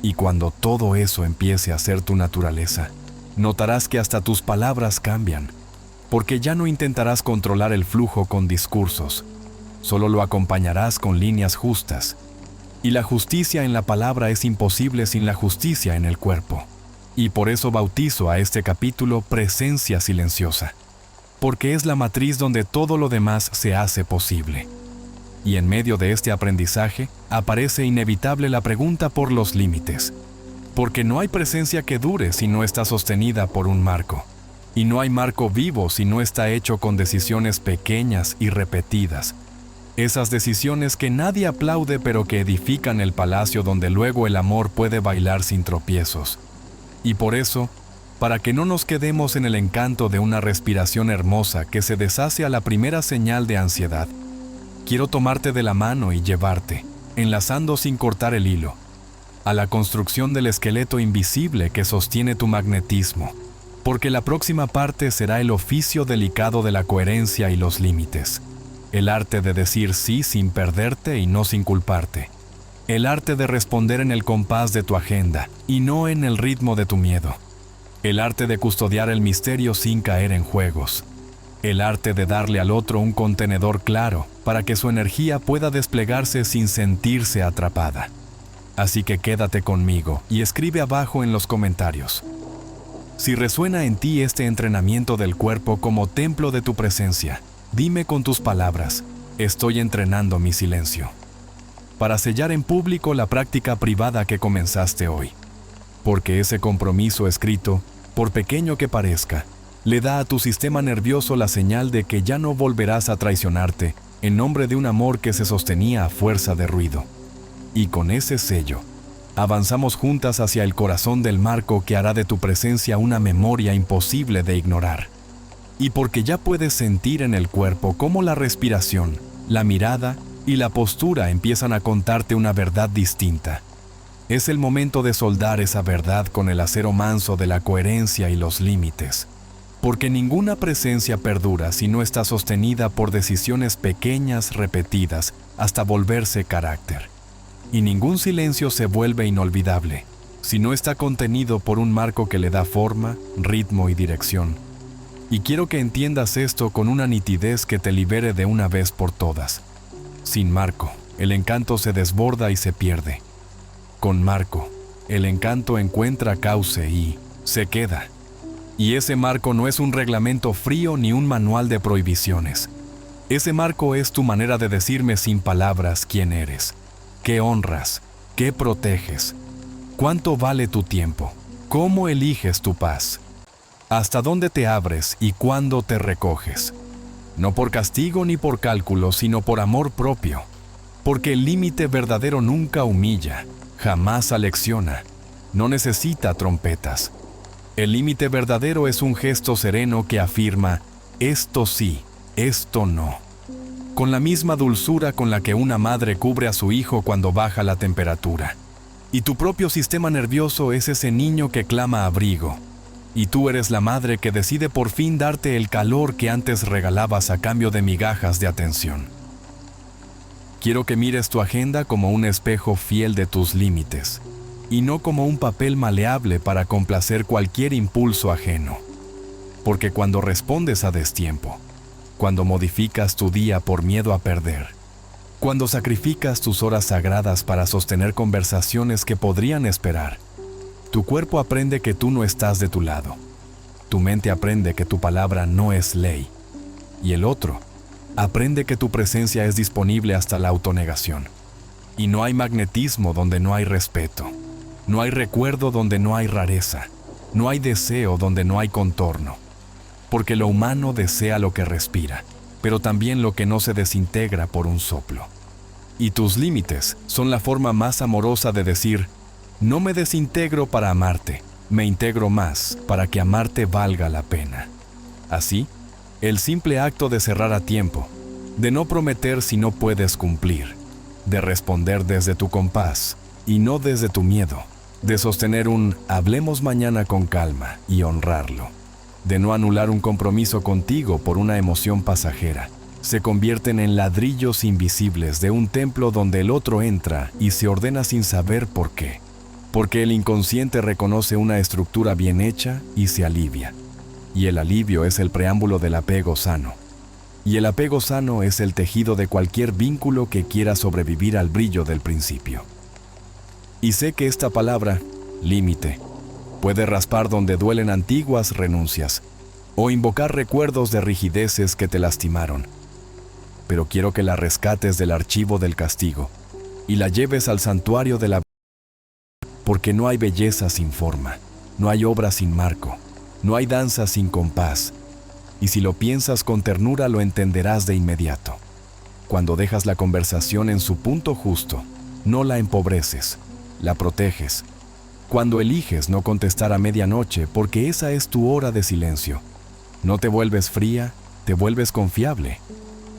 S1: Y cuando todo eso empiece a ser tu naturaleza, notarás que hasta tus palabras cambian, porque ya no intentarás controlar el flujo con discursos, solo lo acompañarás con líneas justas. Y la justicia en la palabra es imposible sin la justicia en el cuerpo. Y por eso bautizo a este capítulo Presencia Silenciosa, porque es la matriz donde todo lo demás se hace posible. Y en medio de este aprendizaje aparece inevitable la pregunta por los límites, porque no hay presencia que dure si no está sostenida por un marco, y no hay marco vivo si no está hecho con decisiones pequeñas y repetidas. Esas decisiones que nadie aplaude pero que edifican el palacio donde luego el amor puede bailar sin tropiezos. Y por eso, para que no nos quedemos en el encanto de una respiración hermosa que se deshace a la primera señal de ansiedad, quiero tomarte de la mano y llevarte, enlazando sin cortar el hilo, a la construcción del esqueleto invisible que sostiene tu magnetismo, porque la próxima parte será el oficio delicado de la coherencia y los límites. El arte de decir sí sin perderte y no sin culparte. El arte de responder en el compás de tu agenda y no en el ritmo de tu miedo. El arte de custodiar el misterio sin caer en juegos. El arte de darle al otro un contenedor claro para que su energía pueda desplegarse sin sentirse atrapada. Así que quédate conmigo y escribe abajo en los comentarios. Si resuena en ti este entrenamiento del cuerpo como templo de tu presencia, dime con tus palabras, estoy entrenando mi silencio. Para sellar en público la práctica privada que comenzaste hoy. Porque ese compromiso escrito, por pequeño que parezca, le da a tu sistema nervioso la señal de que ya no volverás a traicionarte en nombre de un amor que se sostenía a fuerza de ruido. Y con ese sello, avanzamos juntas hacia el corazón del marco que hará de tu presencia una memoria imposible de ignorar. Y porque ya puedes sentir en el cuerpo cómo la respiración, la mirada y la postura empiezan a contarte una verdad distinta. Es el momento de soldar esa verdad con el acero manso de la coherencia y los límites. Porque ninguna presencia perdura si no está sostenida por decisiones pequeñas repetidas hasta volverse carácter. Y ningún silencio se vuelve inolvidable si no está contenido por un marco que le da forma, ritmo y dirección. Y quiero que entiendas esto con una nitidez que te libere de una vez por todas. Sin marco, el encanto se desborda y se pierde. Con marco, el encanto encuentra cauce y se queda. Y ese marco no es un reglamento frío ni un manual de prohibiciones. Ese marco es tu manera de decirme sin palabras quién eres, qué honras, qué proteges, cuánto vale tu tiempo, cómo eliges tu paz, hasta dónde te abres y cuándo te recoges. No por castigo ni por cálculo, sino por amor propio. Porque el límite verdadero nunca humilla, jamás alecciona, no necesita trompetas. El límite verdadero es un gesto sereno que afirma, esto sí, esto no. Con la misma dulzura con la que una madre cubre a su hijo cuando baja la temperatura. Y tu propio sistema nervioso es ese niño que clama abrigo. Y tú eres la madre que decide por fin darte el calor que antes regalabas a cambio de migajas de atención. Quiero que mires tu agenda como un espejo fiel de tus límites, y no como un papel maleable para complacer cualquier impulso ajeno. Porque cuando respondes a destiempo, cuando modificas tu día por miedo a perder, cuando sacrificas tus horas sagradas para sostener conversaciones que podrían esperar, tu cuerpo aprende que tú no estás de tu lado. Tu mente aprende que tu palabra no es ley. Y el otro aprende que tu presencia es disponible hasta la autonegación. Y no hay magnetismo donde no hay respeto. No hay recuerdo donde no hay rareza. No hay deseo donde no hay contorno. Porque lo humano desea lo que respira, pero también lo que no se desintegra por un soplo. Y tus límites son la forma más amorosa de decir, no me desintegro para amarte, me integro más para que amarte valga la pena. Así, el simple acto de cerrar a tiempo, de no prometer si no puedes cumplir, de responder desde tu compás y no desde tu miedo, de sostener un hablemos mañana con calma y honrarlo, de no anular un compromiso contigo por una emoción pasajera, se convierten en ladrillos invisibles de un templo donde el otro entra y se ordena sin saber por qué. Porque el inconsciente reconoce una estructura bien hecha y se alivia. Y el alivio es el preámbulo del apego sano. Y el apego sano es el tejido de cualquier vínculo que quiera sobrevivir al brillo del principio. Y sé que esta palabra, límite, puede raspar donde duelen antiguas renuncias o invocar recuerdos de rigideces que te lastimaron. Pero quiero que la rescates del archivo del castigo y la lleves al santuario de la porque no hay belleza sin forma, no hay obra sin marco, no hay danza sin compás. Y si lo piensas con ternura lo entenderás de inmediato. Cuando dejas la conversación en su punto justo, no la empobreces, la proteges. Cuando eliges no contestar a medianoche porque esa es tu hora de silencio, no te vuelves fría, te vuelves confiable.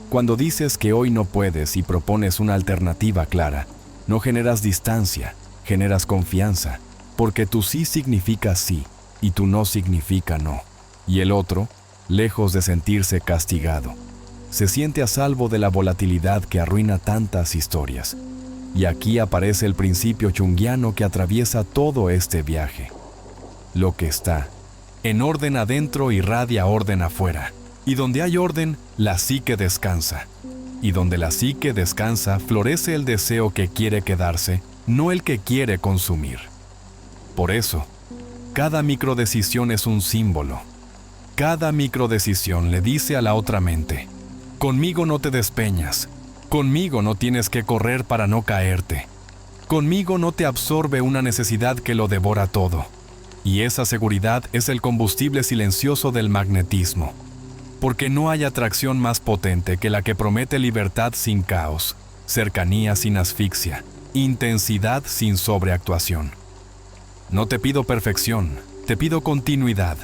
S1: Cuando dices que hoy no puedes y propones una alternativa clara, no generas distancia, generas confianza, porque tu sí significa sí y tu no significa no. Y el otro, lejos de sentirse castigado, se siente a salvo de la volatilidad que arruina tantas historias. Y aquí aparece el principio junguiano que atraviesa todo este viaje. Lo que está en orden adentro irradia orden afuera, y donde hay orden, la psique descansa. Y donde la psique descansa, florece el deseo que quiere quedarse, no el que quiere consumir. Por eso, cada microdecisión es un símbolo. Cada microdecisión le dice a la otra mente, conmigo no te despeñas, conmigo no tienes que correr para no caerte, conmigo no te absorbe una necesidad que lo devora todo. Y esa seguridad es el combustible silencioso del magnetismo, porque no hay atracción más potente que la que promete libertad sin caos, cercanía sin asfixia, intensidad sin sobreactuación. No te pido perfección, te pido continuidad.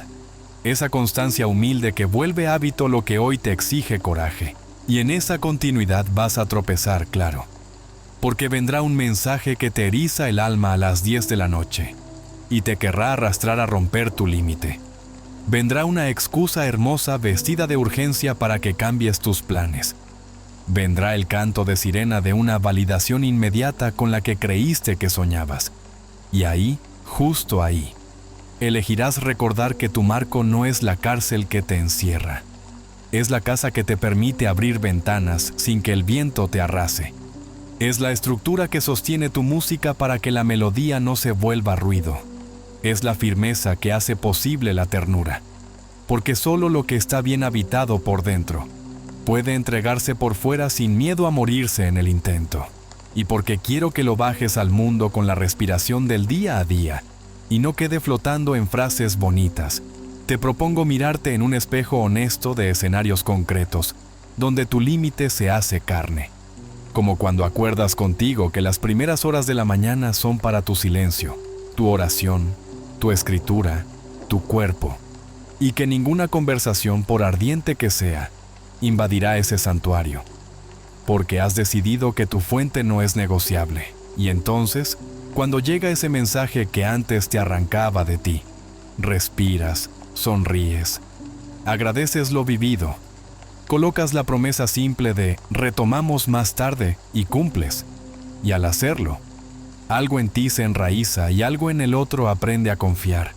S1: Esa constancia humilde que vuelve hábito lo que hoy te exige coraje. Y en esa continuidad vas a tropezar, claro. Porque vendrá un mensaje que te eriza el alma a las 10 de la noche y te querrá arrastrar a romper tu límite. Vendrá una excusa hermosa vestida de urgencia para que cambies tus planes. Vendrá el canto de sirena de una validación inmediata con la que creíste que soñabas. Y ahí, justo ahí, elegirás recordar que tu marco no es la cárcel que te encierra. Es la casa que te permite abrir ventanas sin que el viento te arrase. Es la estructura que sostiene tu música para que la melodía no se vuelva ruido. Es la firmeza que hace posible la ternura. porque solo lo que está bien habitado por dentro puede entregarse por fuera sin miedo a morirse en el intento. Y porque quiero que lo bajes al mundo con la respiración del día a día y no quede flotando en frases bonitas, te propongo mirarte en un espejo honesto de escenarios concretos, donde tu límite se hace carne. Como cuando acuerdas contigo que las primeras horas de la mañana son para tu silencio, tu oración, tu escritura, tu cuerpo, y que ninguna conversación, por ardiente que sea, invadirá ese santuario, porque has decidido que tu fuente no es negociable. Y entonces, cuando llega ese mensaje que antes te arrancaba de ti, respiras, sonríes, agradeces lo vivido, colocas la promesa simple de retomamos más tarde y cumples. Y al hacerlo, algo en ti se enraiza y algo en el otro aprende a confiar.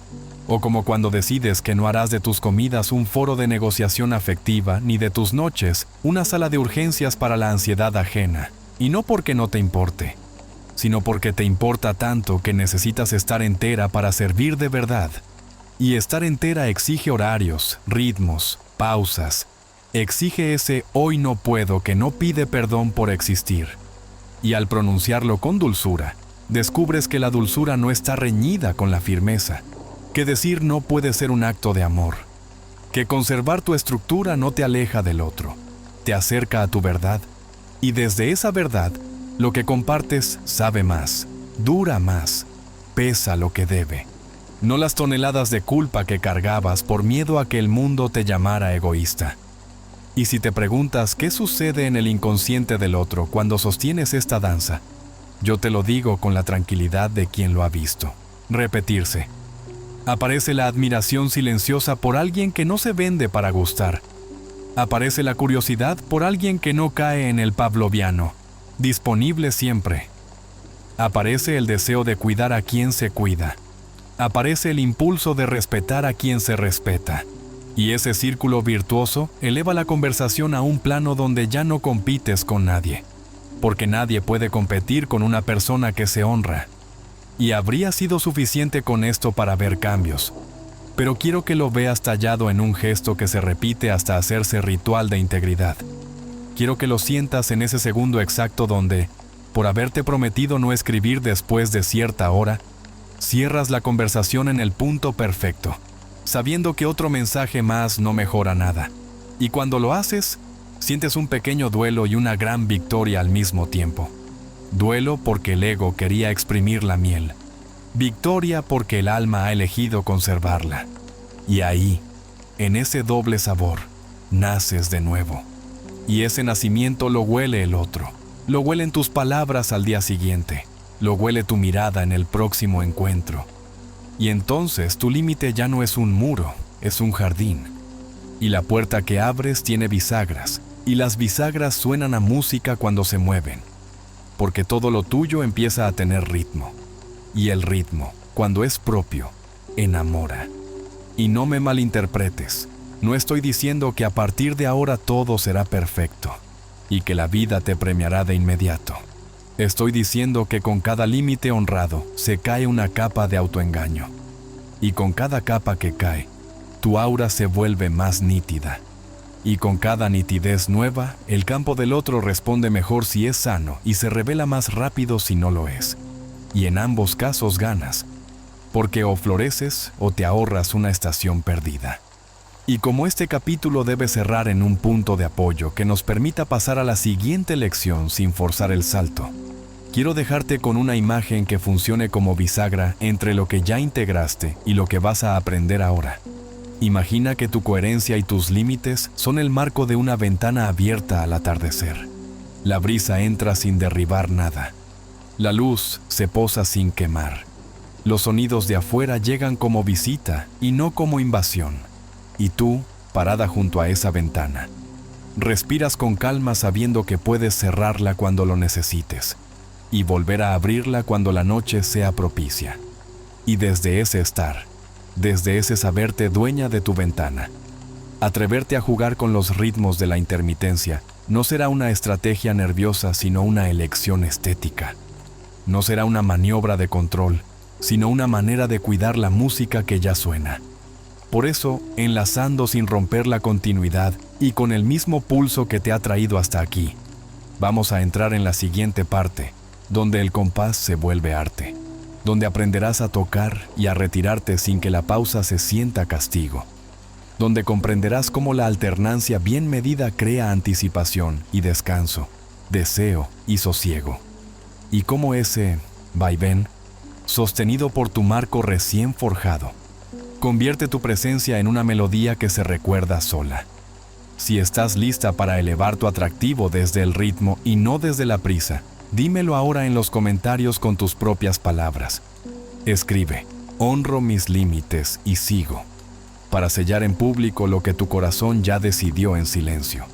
S1: O como cuando decides que no harás de tus comidas un foro de negociación afectiva ni de tus noches una sala de urgencias para la ansiedad ajena. Y no porque no te importe, sino porque te importa tanto que necesitas estar entera para servir de verdad. Y estar entera exige horarios, ritmos, pausas. Exige ese hoy no puedo que no pide perdón por existir. Y al pronunciarlo con dulzura, descubres que la dulzura no está reñida con la firmeza, que decir no puede ser un acto de amor, que conservar tu estructura no te aleja del otro, te acerca a tu verdad, y desde esa verdad, lo que compartes sabe más, dura más, pesa lo que debe. No las toneladas de culpa que cargabas por miedo a que el mundo te llamara egoísta. Y si te preguntas qué sucede en el inconsciente del otro cuando sostienes esta danza, yo te lo digo con la tranquilidad de quien lo ha visto. Repetirse. Aparece la admiración silenciosa por alguien que no se vende para gustar. Aparece la curiosidad por alguien que no cae en el pavloviano, disponible siempre. Aparece el deseo de cuidar a quien se cuida. Aparece el impulso de respetar a quien se respeta. Y ese círculo virtuoso eleva la conversación a un plano donde ya no compites con nadie, porque nadie puede competir con una persona que se honra. Y habría sido suficiente con esto para ver cambios, pero quiero que lo veas tallado en un gesto que se repite hasta hacerse ritual de integridad. Quiero que lo sientas en ese segundo exacto donde, por haberte prometido no escribir después de cierta hora, cierras la conversación en el punto perfecto, sabiendo que otro mensaje más no mejora nada. Y cuando lo haces, sientes un pequeño duelo y una gran victoria al mismo tiempo. Duelo porque el ego quería exprimir la miel. Victoria porque el alma ha elegido conservarla. Y ahí, en ese doble sabor, naces de nuevo. Y ese nacimiento lo huele el otro. Lo huelen tus palabras al día siguiente. Lo huele tu mirada en el próximo encuentro. Y entonces tu límite ya no es un muro, es un jardín. Y la puerta que abres tiene bisagras. Y las bisagras suenan a música cuando se mueven. Porque todo lo tuyo empieza a tener ritmo. Y el ritmo, cuando es propio, enamora. Y no me malinterpretes, no estoy diciendo que a partir de ahora todo será perfecto y que la vida te premiará de inmediato. Estoy diciendo que con cada límite honrado se cae una capa de autoengaño. Y con cada capa que cae, tu aura se vuelve más nítida. Y con cada nitidez nueva, el campo del otro responde mejor si es sano y se revela más rápido si no lo es. Y en ambos casos ganas, porque o floreces o te ahorras una estación perdida. Y como este capítulo debe cerrar en un punto de apoyo que nos permita pasar a la siguiente lección sin forzar el salto, quiero dejarte con una imagen que funcione como bisagra entre lo que ya integraste y lo que vas a aprender ahora. Imagina que tu coherencia y tus límites son el marco de una ventana abierta al atardecer. La brisa entra sin derribar nada. La luz se posa sin quemar. Los sonidos de afuera llegan como visita y no como invasión. Y tú, parada junto a esa ventana, respiras con calma sabiendo que puedes cerrarla cuando lo necesites y volver a abrirla cuando la noche sea propicia. Y desde ese estar, desde ese saberte dueña de tu ventana, atreverte a jugar con los ritmos de la intermitencia no será una estrategia nerviosa sino una elección estética. No será una maniobra de control, sino una manera de cuidar la música que ya suena. Por eso, enlazando sin romper la continuidad y con el mismo pulso que te ha traído hasta aquí, vamos a entrar en la siguiente parte, donde el compás se vuelve arte, donde aprenderás a tocar y a retirarte sin que la pausa se sienta castigo, donde comprenderás cómo la alternancia bien medida crea anticipación y descanso, deseo y sosiego, y cómo ese vaivén, sostenido por tu marco recién forjado, convierte tu presencia en una melodía que se recuerda sola. Si estás lista para elevar tu atractivo desde el ritmo y no desde la prisa, dímelo ahora en los comentarios con tus propias palabras. Escribe: honro mis límites y sigo, para sellar en público lo que tu corazón ya decidió en silencio.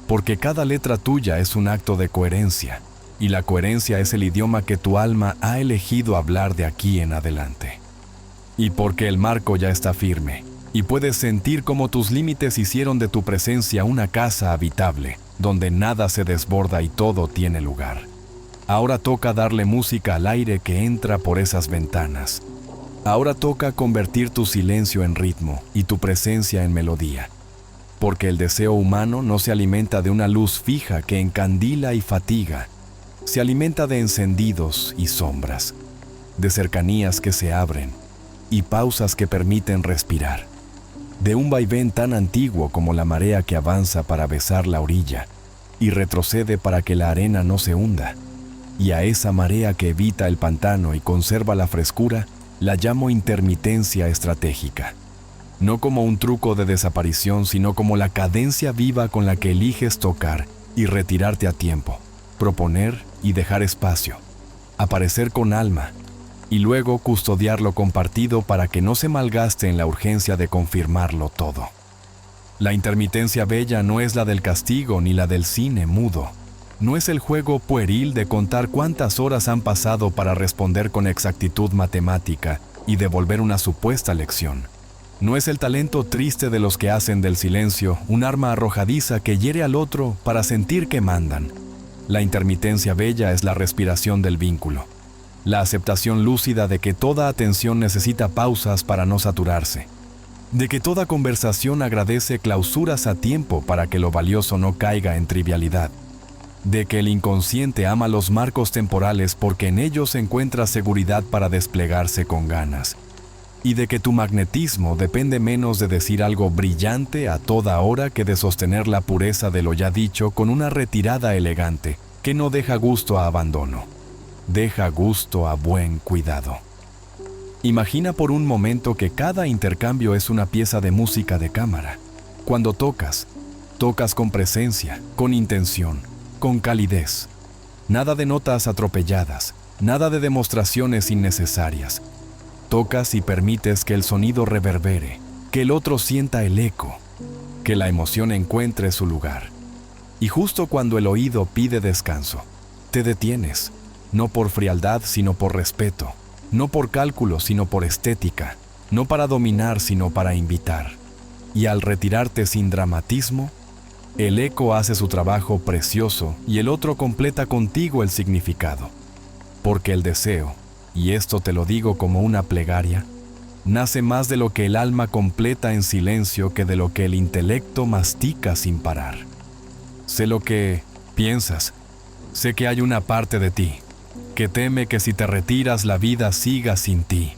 S1: Porque cada letra tuya es un acto de coherencia, y la coherencia es el idioma que tu alma ha elegido hablar de aquí en adelante. Y porque el marco ya está firme, y puedes sentir cómo tus límites hicieron de tu presencia una casa habitable, donde nada se desborda y todo tiene lugar. Ahora toca darle música al aire que entra por esas ventanas. Ahora toca convertir tu silencio en ritmo y tu presencia en melodía. Porque el deseo humano no se alimenta de una luz fija que encandila y fatiga. Se alimenta de encendidos y sombras, de cercanías que se abren y pausas que permiten respirar, de un vaivén tan antiguo como la marea que avanza para besar la orilla y retrocede para que la arena no se hunda. Y a esa marea que evita el pantano y conserva la frescura, la llamo intermitencia estratégica. No como un truco de desaparición, sino como la cadencia viva con la que eliges tocar y retirarte a tiempo, proponer y dejar espacio, aparecer con alma, y luego custodiar lo compartido para que no se malgaste en la urgencia de confirmarlo todo. La intermitencia bella no es la del castigo ni la del cine mudo. No es el juego pueril de contar cuántas horas han pasado para responder con exactitud matemática y devolver una supuesta lección. No es el talento triste de los que hacen del silencio un arma arrojadiza que hiere al otro para sentir que mandan. La intermitencia bella es la respiración del vínculo, la aceptación lúcida de que toda atención necesita pausas para no saturarse, de que toda conversación agradece clausuras a tiempo para que lo valioso no caiga en trivialidad, de que el inconsciente ama los marcos temporales porque en ellos encuentra seguridad para desplegarse con ganas, y de que tu magnetismo depende menos de decir algo brillante a toda hora que de sostener la pureza de lo ya dicho con una retirada elegante que no deja gusto a abandono, deja gusto a buen cuidado. Imagina por un momento que cada intercambio es una pieza de música de cámara. Cuando tocas, tocas con presencia, con intención, con calidez. Nada de notas atropelladas, nada de demostraciones innecesarias. Tocas y permites que el sonido reverbere, que el otro sienta el eco, que la emoción encuentre su lugar. Y justo cuando el oído pide descanso, te detienes, no por frialdad sino por respeto, no por cálculo sino por estética, no para dominar sino para invitar. Y al retirarte sin dramatismo, el eco hace su trabajo precioso y el otro completa contigo el significado. Porque el deseo, y esto te lo digo como una plegaria, nace más de lo que el alma completa en silencio que de lo que el intelecto mastica sin parar. Sé lo que piensas, sé que hay una parte de ti que teme que si te retiras la vida siga sin ti,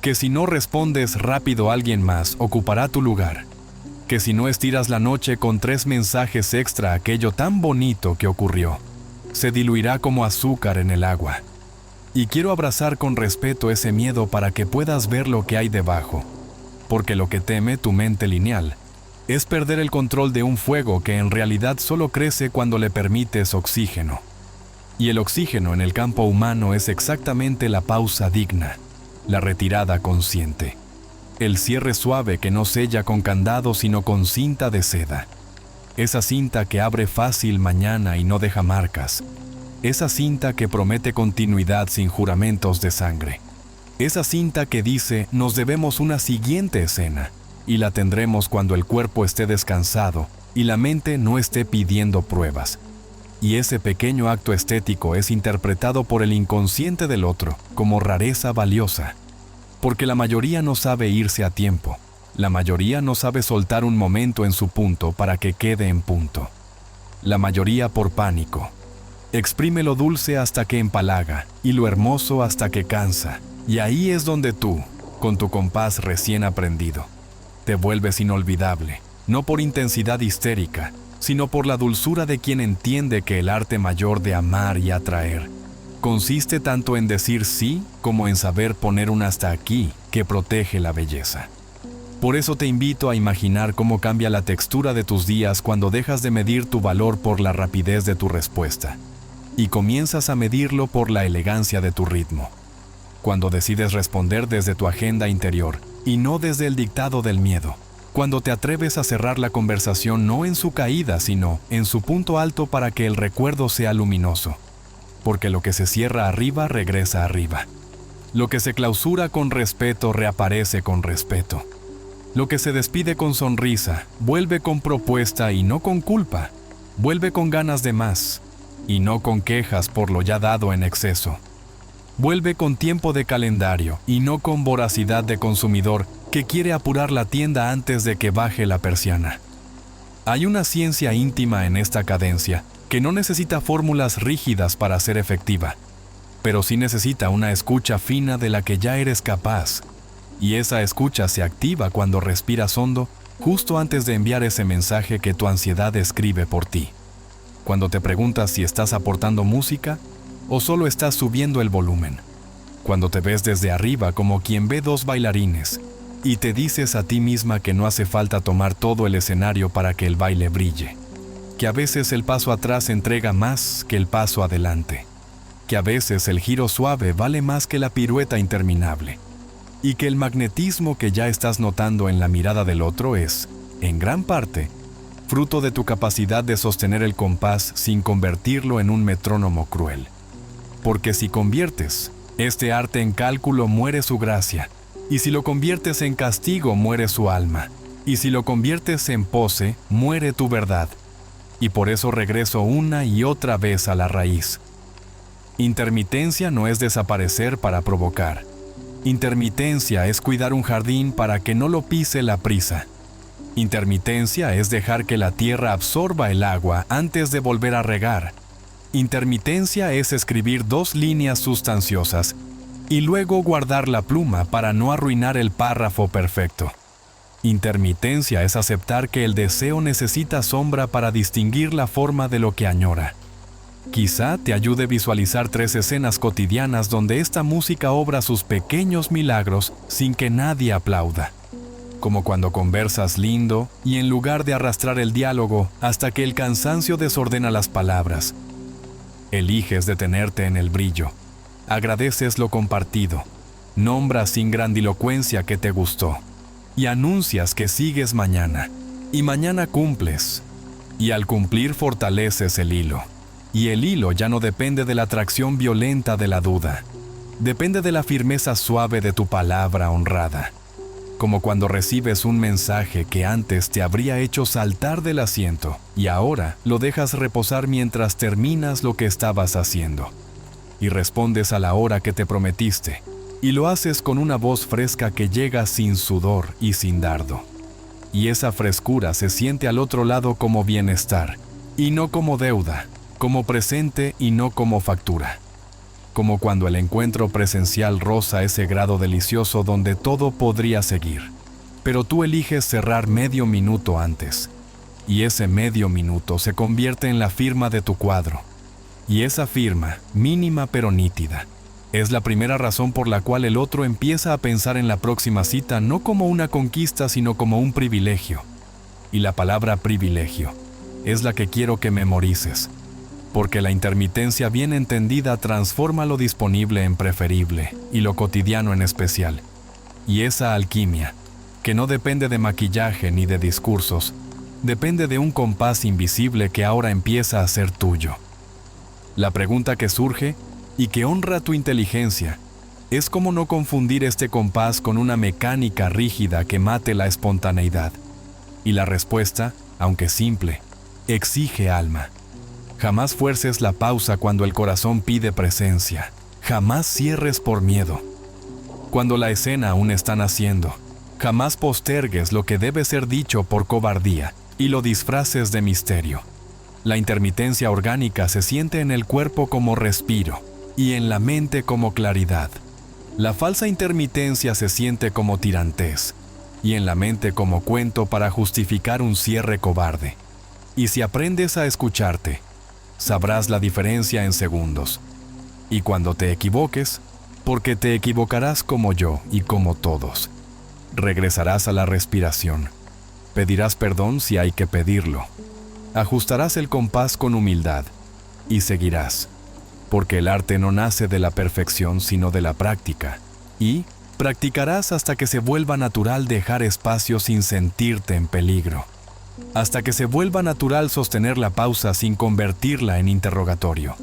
S1: que si no respondes rápido alguien más ocupará tu lugar, que si no estiras la noche con 3 mensajes extra aquello tan bonito que ocurrió, se diluirá como azúcar en el agua. Y quiero abrazar con respeto ese miedo para que puedas ver lo que hay debajo, porque lo que teme tu mente lineal es perder el control de un fuego que en realidad solo crece cuando le permites oxígeno. Y el oxígeno en el campo humano es exactamente la pausa digna, la retirada consciente, el cierre suave que no sella con candado sino con cinta de seda, esa cinta que abre fácil mañana y no deja marcas, esa cinta que promete continuidad sin juramentos de sangre, esa cinta que dice nos debemos una siguiente escena y la tendremos cuando el cuerpo esté descansado y la mente no esté pidiendo pruebas. Y ese pequeño acto estético es interpretado por el inconsciente del otro como rareza valiosa, porque la mayoría no sabe irse a tiempo, La mayoría no sabe soltar un momento en su punto para que quede en punto. La mayoría por pánico. Exprime lo dulce hasta que empalaga y lo hermoso hasta que cansa. Y ahí es donde tú, con tu compás recién aprendido, te vuelves inolvidable, no por intensidad histérica, sino por la dulzura de quien entiende que el arte mayor de amar y atraer consiste tanto en decir sí como en saber poner un hasta aquí que protege la belleza. Por eso te invito a imaginar cómo cambia la textura de tus días cuando dejas de medir tu valor por la rapidez de tu respuesta y comienzas a medirlo por la elegancia de tu ritmo. Cuando decides responder desde tu agenda interior y no desde el dictado del miedo. Cuando te atreves a cerrar la conversación no en su caída, sino en su punto alto para que el recuerdo sea luminoso. Porque lo que se cierra arriba regresa arriba. Lo que se clausura con respeto reaparece con respeto. Lo que se despide con sonrisa vuelve con propuesta y no con culpa. Vuelve con ganas de más y no con quejas por lo ya dado en exceso. Vuelve con tiempo de calendario y no con voracidad de consumidor que quiere apurar la tienda antes de que baje la persiana. Hay una ciencia íntima en esta cadencia que no necesita fórmulas rígidas para ser efectiva, pero sí necesita una escucha fina de la que ya eres capaz, y esa escucha se activa cuando respiras hondo justo antes de enviar ese mensaje que tu ansiedad escribe por ti. Cuando te preguntas si estás aportando música o solo estás subiendo el volumen. Cuando te ves desde arriba como quien ve dos bailarines y te dices a ti misma que no hace falta tomar todo el escenario para que el baile brille. Que a veces el paso atrás entrega más que el paso adelante. Que a veces el giro suave vale más que la pirueta interminable. Y que el magnetismo que ya estás notando en la mirada del otro es, en gran parte, fruto de tu capacidad de sostener el compás sin convertirlo en un metrónomo cruel. Porque si conviertes este arte en cálculo, muere su gracia, y si lo conviertes en castigo, muere su alma, y si lo conviertes en pose, muere tu verdad. Y por eso regreso una y otra vez a la raíz. Intermitencia no es desaparecer para provocar. Intermitencia es cuidar un jardín para que no lo pise la prisa. Intermitencia es dejar que la tierra absorba el agua antes de volver a regar. Intermitencia es escribir 2 líneas sustanciosas y luego guardar la pluma para no arruinar el párrafo perfecto. Intermitencia es aceptar que el deseo necesita sombra para distinguir la forma de lo que añora. Quizá te ayude a visualizar 3 escenas cotidianas donde esta música obra sus pequeños milagros sin que nadie aplauda. Como cuando conversas lindo y en lugar de arrastrar el diálogo hasta que el cansancio desordena las palabras, eliges detenerte en el brillo, agradeces lo compartido, nombras sin grandilocuencia que te gustó, y anuncias que sigues mañana, y mañana cumples, y al cumplir fortaleces el hilo, y el hilo ya no depende de la atracción violenta de la duda, depende de la firmeza suave de tu palabra honrada, como cuando recibes un mensaje que antes te habría hecho saltar del asiento y ahora lo dejas reposar mientras terminas lo que estabas haciendo. Y respondes a la hora que te prometiste, y lo haces con una voz fresca que llega sin sudor y sin dardo. Y esa frescura se siente al otro lado como bienestar, y no como deuda, como presente y no como factura. Como cuando el encuentro presencial roza ese grado delicioso donde todo podría seguir, pero tú eliges cerrar medio minuto antes, y ese medio minuto se convierte en la firma de tu cuadro. Y esa firma, mínima pero nítida, es la primera razón por la cual el otro empieza a pensar en la próxima cita no como una conquista, sino como un privilegio. Y la palabra privilegio es la que quiero que memorices. Porque la intermitencia bien entendida transforma lo disponible en preferible y lo cotidiano en especial. Y esa alquimia, que no depende de maquillaje ni de discursos, depende de un compás invisible que ahora empieza a ser tuyo. La pregunta que surge y que honra tu inteligencia es cómo no confundir este compás con una mecánica rígida que mate la espontaneidad. Y la respuesta, aunque simple, exige alma. Jamás fuerces la pausa cuando el corazón pide presencia. Jamás cierres por miedo. Cuando la escena aún está naciendo, Jamás postergues lo que debe ser dicho por cobardía y lo disfraces de misterio. La intermitencia orgánica se siente en el cuerpo como respiro y en la mente como claridad. La falsa intermitencia se siente como tirantez y en la mente como cuento para justificar un cierre cobarde. Y si aprendes a escucharte, sabrás la diferencia en segundos. Y cuando te equivoques, porque te equivocarás como yo y como todos, regresarás a la respiración. Pedirás perdón si hay que pedirlo. Ajustarás el compás con humildad y seguirás, porque el arte no nace de la perfección sino de la práctica. Y practicarás hasta que se vuelva natural dejar espacio sin sentirte en peligro. Hasta que se vuelva natural sostener la pausa sin convertirla en interrogatorio.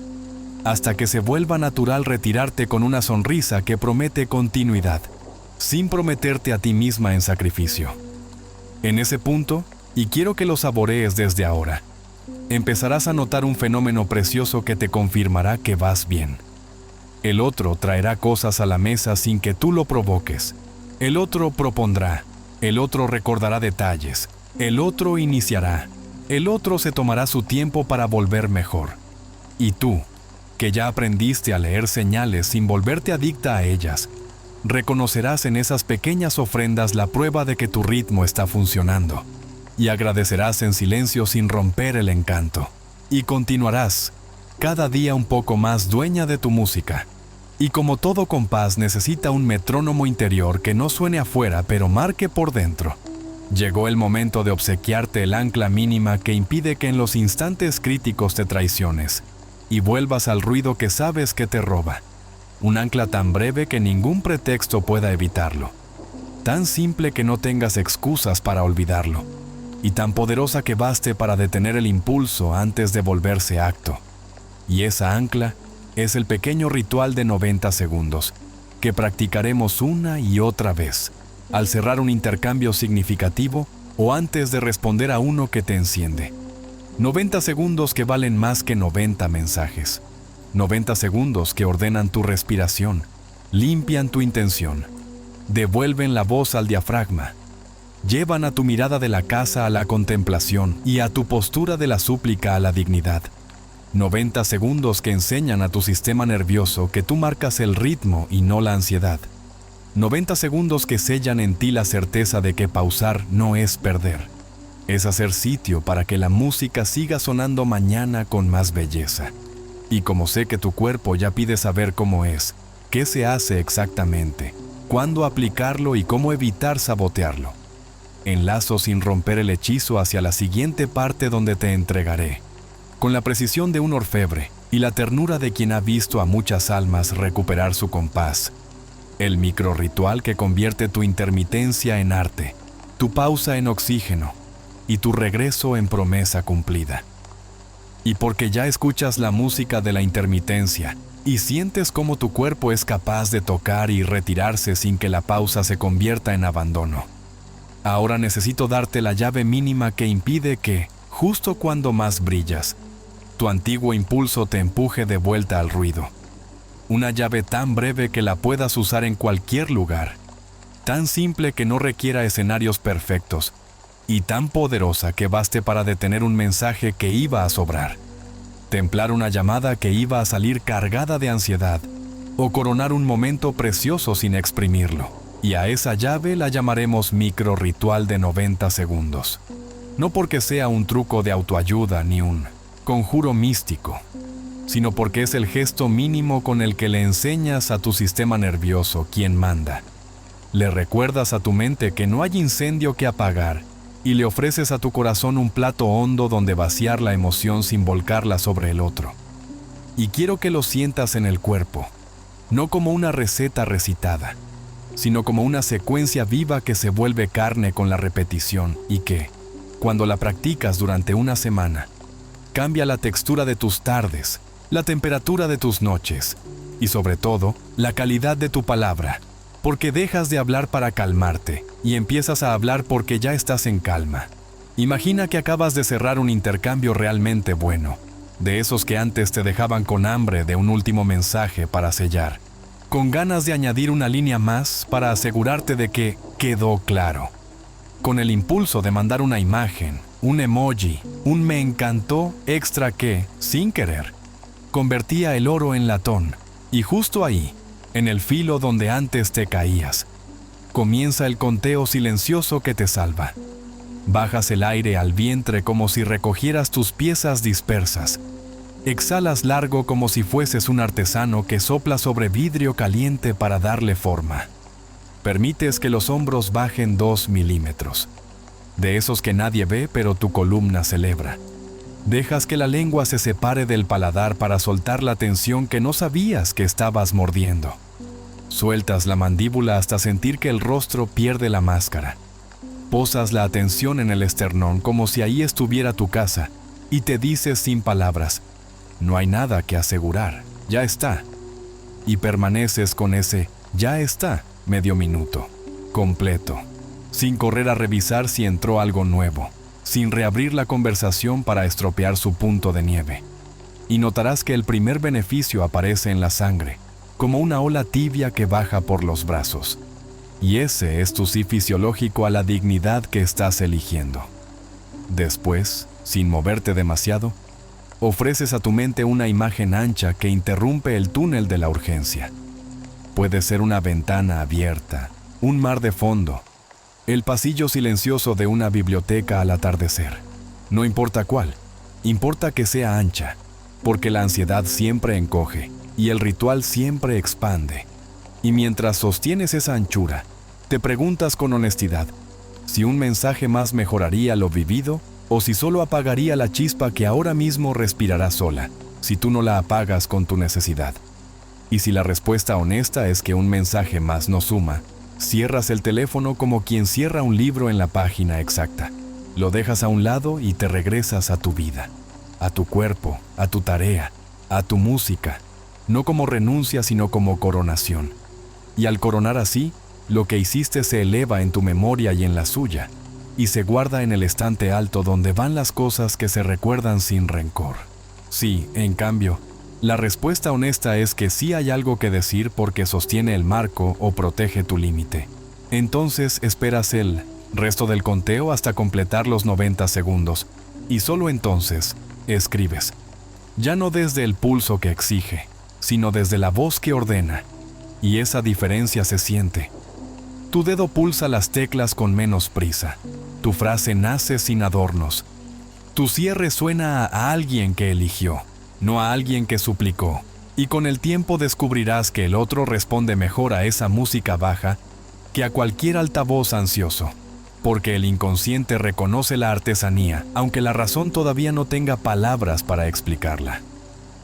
S1: Hasta que se vuelva natural retirarte con una sonrisa que promete continuidad, sin prometerte a ti misma en sacrificio. En ese punto, y quiero que lo saborees desde ahora, empezarás a notar un fenómeno precioso que te confirmará que vas bien. El otro traerá cosas a la mesa sin que tú lo provoques. El otro propondrá, el otro recordará detalles, el otro iniciará, el otro se tomará su tiempo para volver mejor. Y tú, que ya aprendiste a leer señales sin volverte adicta a ellas, reconocerás en esas pequeñas ofrendas la prueba de que tu ritmo está funcionando. Y agradecerás en silencio sin romper el encanto. Y continuarás, cada día un poco más dueña de tu música. Y como todo compás necesita un metrónomo interior que no suene afuera pero marque por dentro, llegó el momento de obsequiarte el ancla mínima que impide que en los instantes críticos te traiciones y vuelvas al ruido que sabes que te roba. Un ancla tan breve que ningún pretexto pueda evitarlo. Tan simple que no tengas excusas para olvidarlo. Y tan poderosa que baste para detener el impulso antes de volverse acto. Y esa ancla es el pequeño ritual de 90 segundos, que practicaremos una y otra vez, al cerrar un intercambio significativo o antes de responder a uno que te enciende. 90 segundos que valen más que 90 mensajes. 90 segundos que ordenan tu respiración, limpian tu intención, devuelven la voz al diafragma, llevan a tu mirada de la casa a la contemplación y a tu postura de la súplica a la dignidad. 90 segundos que enseñan a tu sistema nervioso que tú marcas el ritmo y no la ansiedad. 90 segundos que sellan en ti la certeza de que pausar no es perder. Es hacer sitio para que la música siga sonando mañana con más belleza. Y como sé que tu cuerpo ya pide saber cómo es, qué se hace exactamente, cuándo aplicarlo y cómo evitar sabotearlo, enlazo sin romper el hechizo hacia la siguiente parte donde te entregaré, con la precisión de un orfebre y la ternura de quien ha visto a muchas almas recuperar su compás, el microrritual que convierte tu intermitencia en arte, tu pausa en oxígeno y tu regreso en promesa cumplida. Y porque ya escuchas la música de la intermitencia y sientes cómo tu cuerpo es capaz de tocar y retirarse sin que la pausa se convierta en abandono, ahora necesito darte la llave mínima que impide que, justo cuando más brillas, tu antiguo impulso te empuje de vuelta al ruido. Una llave tan breve que la puedas usar en cualquier lugar, tan simple que no requiera escenarios perfectos, y tan poderosa que baste para detener un mensaje que iba a sobrar, templar una llamada que iba a salir cargada de ansiedad, o coronar un momento precioso sin exprimirlo. Y a esa llave la llamaremos microrritual de 90 segundos. No porque sea un truco de autoayuda ni un conjuro místico, sino porque es el gesto mínimo con el que le enseñas a tu sistema nervioso quién manda. Le recuerdas a tu mente que no hay incendio que apagar y le ofreces a tu corazón un plato hondo donde vaciar la emoción sin volcarla sobre el otro. Y quiero que lo sientas en el cuerpo, no como una receta recitada, sino como una secuencia viva que se vuelve carne con la repetición y que, cuando la practicas durante una semana, cambia la textura de tus tardes, la temperatura de tus noches y sobre todo, la calidad de tu palabra, porque dejas de hablar para calmarte y empiezas a hablar porque ya estás en calma. Imagina que acabas de cerrar un intercambio realmente bueno, de esos que antes te dejaban con hambre de un último mensaje para sellar, con ganas de añadir una línea más para asegurarte de que quedó claro. Con el impulso de mandar una imagen, un emoji, un me encantó extra que, sin querer, convertía el oro en latón. Y justo ahí, en el filo donde antes te caías, comienza el conteo silencioso que te salva. Bajas el aire al vientre como si recogieras tus piezas dispersas. Exhalas largo como si fueses un artesano que sopla sobre vidrio caliente para darle forma. Permites que los hombros bajen 2 milímetros. De esos que nadie ve, pero tu columna celebra. Dejas que la lengua se separe del paladar para soltar la tensión que no sabías que estabas mordiendo. Sueltas la mandíbula hasta sentir que el rostro pierde la máscara. Posas la atención en el esternón como si ahí estuviera tu casa y te dices sin palabras: no hay nada que asegurar, ya está. Y permaneces con ese ya está medio minuto, completo, sin correr a revisar si entró algo nuevo, sin reabrir la conversación para estropear su punto de nieve. Y notarás que el primer beneficio aparece en la sangre, como una ola tibia que baja por los brazos. Y ese es tu sí fisiológico a la dignidad que estás eligiendo. Después, sin moverte demasiado, ofreces a tu mente una imagen ancha que interrumpe el túnel de la urgencia. Puede ser una ventana abierta, un mar de fondo, el pasillo silencioso de una biblioteca al atardecer. No importa cuál, importa que sea ancha, porque la ansiedad siempre encoge y el ritual siempre expande. Y mientras sostienes esa anchura, te preguntas con honestidad si un mensaje más mejoraría lo vivido o si solo apagaría la chispa que ahora mismo respirará sola, si tú no la apagas con tu necesidad. Y si la respuesta honesta es que un mensaje más no suma, cierras el teléfono como quien cierra un libro en la página exacta. Lo dejas a un lado y te regresas a tu vida, a tu cuerpo, a tu tarea, a tu música, no como renuncia sino como coronación. Y al coronar así, lo que hiciste se eleva en tu memoria y en la suya, y se guarda en el estante alto donde van las cosas que se recuerdan sin rencor. Sí, en cambio, la respuesta honesta es que sí hay algo que decir porque sostiene el marco o protege tu límite. Entonces esperas el resto del conteo hasta completar los 90 segundos, y solo entonces escribes. Ya no desde el pulso que exige, sino desde la voz que ordena, y esa diferencia se siente. Tu dedo pulsa las teclas con menos prisa. Tu frase nace sin adornos. Tu cierre suena a alguien que eligió, no a alguien que suplicó. Y con el tiempo descubrirás que el otro responde mejor a esa música baja que a cualquier altavoz ansioso. Porque el inconsciente reconoce la artesanía, aunque la razón todavía no tenga palabras para explicarla.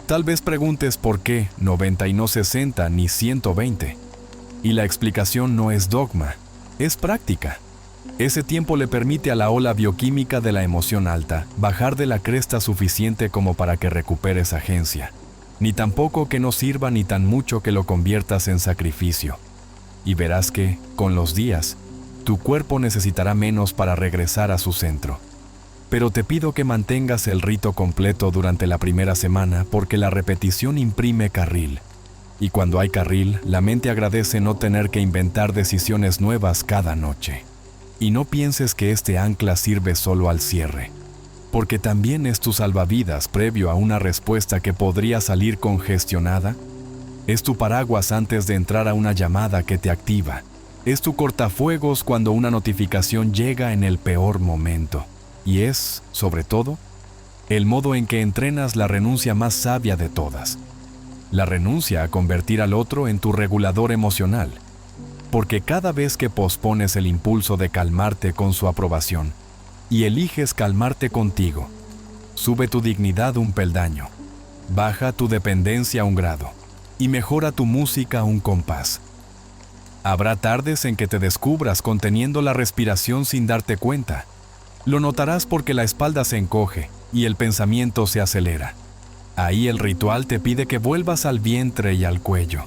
S1: Tal vez preguntes por qué 90 y no 60 ni 120. Y la explicación no es dogma, es práctica. Ese tiempo le permite a la ola bioquímica de la emoción alta bajar de la cresta suficiente como para que recuperes agencia, ni tampoco que no sirva ni tan mucho que lo conviertas en sacrificio. Y verás que, con los días, tu cuerpo necesitará menos para regresar a su centro. Pero te pido que mantengas el rito completo durante la primera semana porque la repetición imprime carril. Y cuando hay carril, la mente agradece no tener que inventar decisiones nuevas cada noche. Y no pienses que este ancla sirve solo al cierre, porque también es tu salvavidas previo a una respuesta que podría salir congestionada. Es tu paraguas antes de entrar a una llamada que te activa. Es tu cortafuegos cuando una notificación llega en el peor momento. Y es, sobre todo, el modo en que entrenas la renuncia más sabia de todas. La renuncia a convertir al otro en tu regulador emocional. Porque cada vez que pospones el impulso de calmarte con su aprobación y eliges calmarte contigo, sube tu dignidad un peldaño, baja tu dependencia un grado y mejora tu música un compás. Habrá tardes en que te descubras conteniendo la respiración sin darte cuenta. Lo notarás porque la espalda se encoge y el pensamiento se acelera. Ahí el ritual te pide que vuelvas al vientre y al cuello,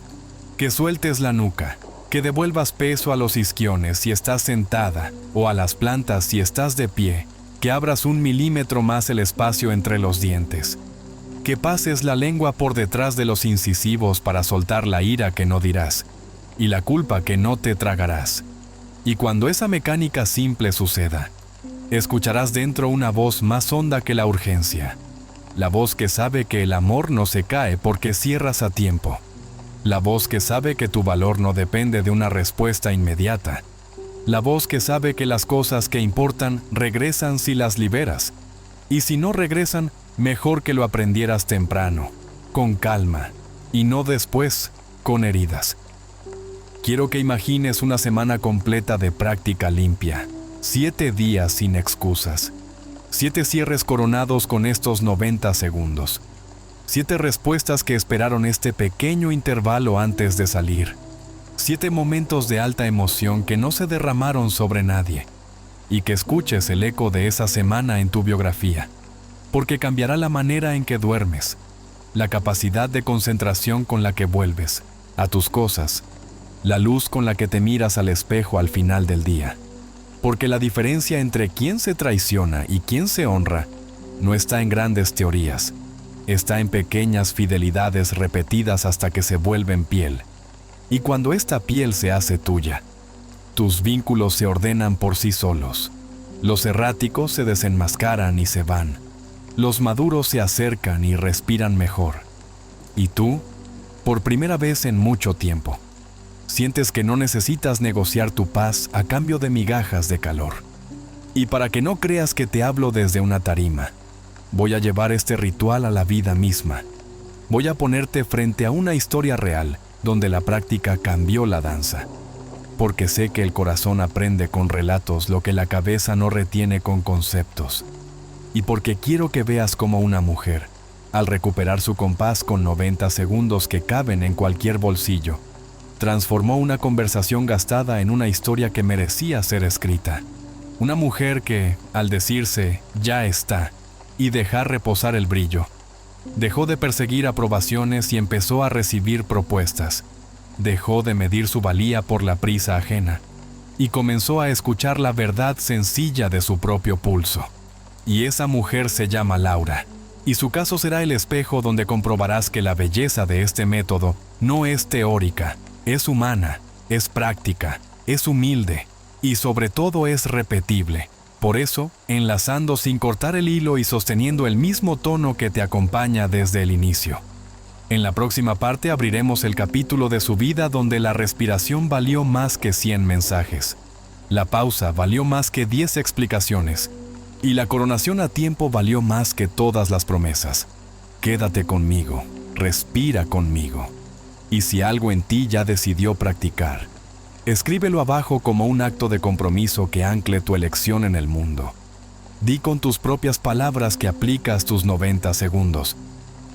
S1: que sueltes la nuca, que devuelvas peso a los isquiones si estás sentada o a las plantas si estás de pie, que abras 1 milímetro más el espacio entre los dientes. que pases la lengua por detrás de los incisivos para soltar la ira que no dirás y la culpa que no te tragarás. Y cuando esa mecánica simple suceda, escucharás dentro una voz más honda que la urgencia. La voz que sabe que el amor no se cae porque cierras a tiempo. La voz que sabe que tu valor no depende de una respuesta inmediata. La voz que sabe que las cosas que importan regresan si las liberas. Y si no regresan, mejor que lo aprendieras temprano, con calma, y no después, con heridas. Quiero que imagines una semana completa de práctica limpia, 7 días sin excusas, 7 cierres coronados con estos 90 segundos, 7 respuestas que esperaron este pequeño intervalo antes de salir, 7 momentos de alta emoción que no se derramaron sobre nadie, y que escuches el eco de esa semana en tu biografía, porque cambiará la manera en que duermes, la capacidad de concentración con la que vuelves a tus cosas, la luz con la que te miras al espejo al final del día. Porque la diferencia entre quién se traiciona y quién se honra no está en grandes teorías, está en pequeñas fidelidades repetidas hasta que se vuelven piel. Y cuando esta piel se hace tuya, tus vínculos se ordenan por sí solos. Los erráticos se desenmascaran y se van. Los maduros se acercan y respiran mejor. Y tú, por primera vez en mucho tiempo, sientes que no necesitas negociar tu paz a cambio de migajas de calor. Y para que no creas que te hablo desde una tarima, voy a llevar este ritual a la vida misma. Voy a ponerte frente a una historia real donde la práctica cambió la danza. Porque sé que el corazón aprende con relatos lo que la cabeza no retiene con conceptos. Y porque quiero que veas como una mujer, al recuperar su compás con 90 segundos que caben en cualquier bolsillo, transformó una conversación gastada en una historia que merecía ser escrita. Una mujer que, al decirse «ya está» y dejar reposar el brillo, dejó de perseguir aprobaciones y empezó a recibir propuestas. Dejó de medir su valía por la prisa ajena y comenzó a escuchar la verdad sencilla de su propio pulso. Y esa mujer se llama Laura, y su caso será el espejo donde comprobarás que la belleza de este método no es teórica, es humana, es práctica, es humilde y sobre todo es repetible. Por eso, enlazando sin cortar el hilo y sosteniendo el mismo tono que te acompaña desde el inicio. En la próxima parte abriremos el capítulo de su vida donde la respiración valió más que 100 mensajes. La pausa valió más que 10 explicaciones. Y la coronación a tiempo valió más que todas las promesas. Quédate conmigo, respira conmigo. Y si algo en ti ya decidió practicar, escríbelo abajo como un acto de compromiso que ancle tu elección en el mundo. Di con tus propias palabras que aplicas tus 90 segundos,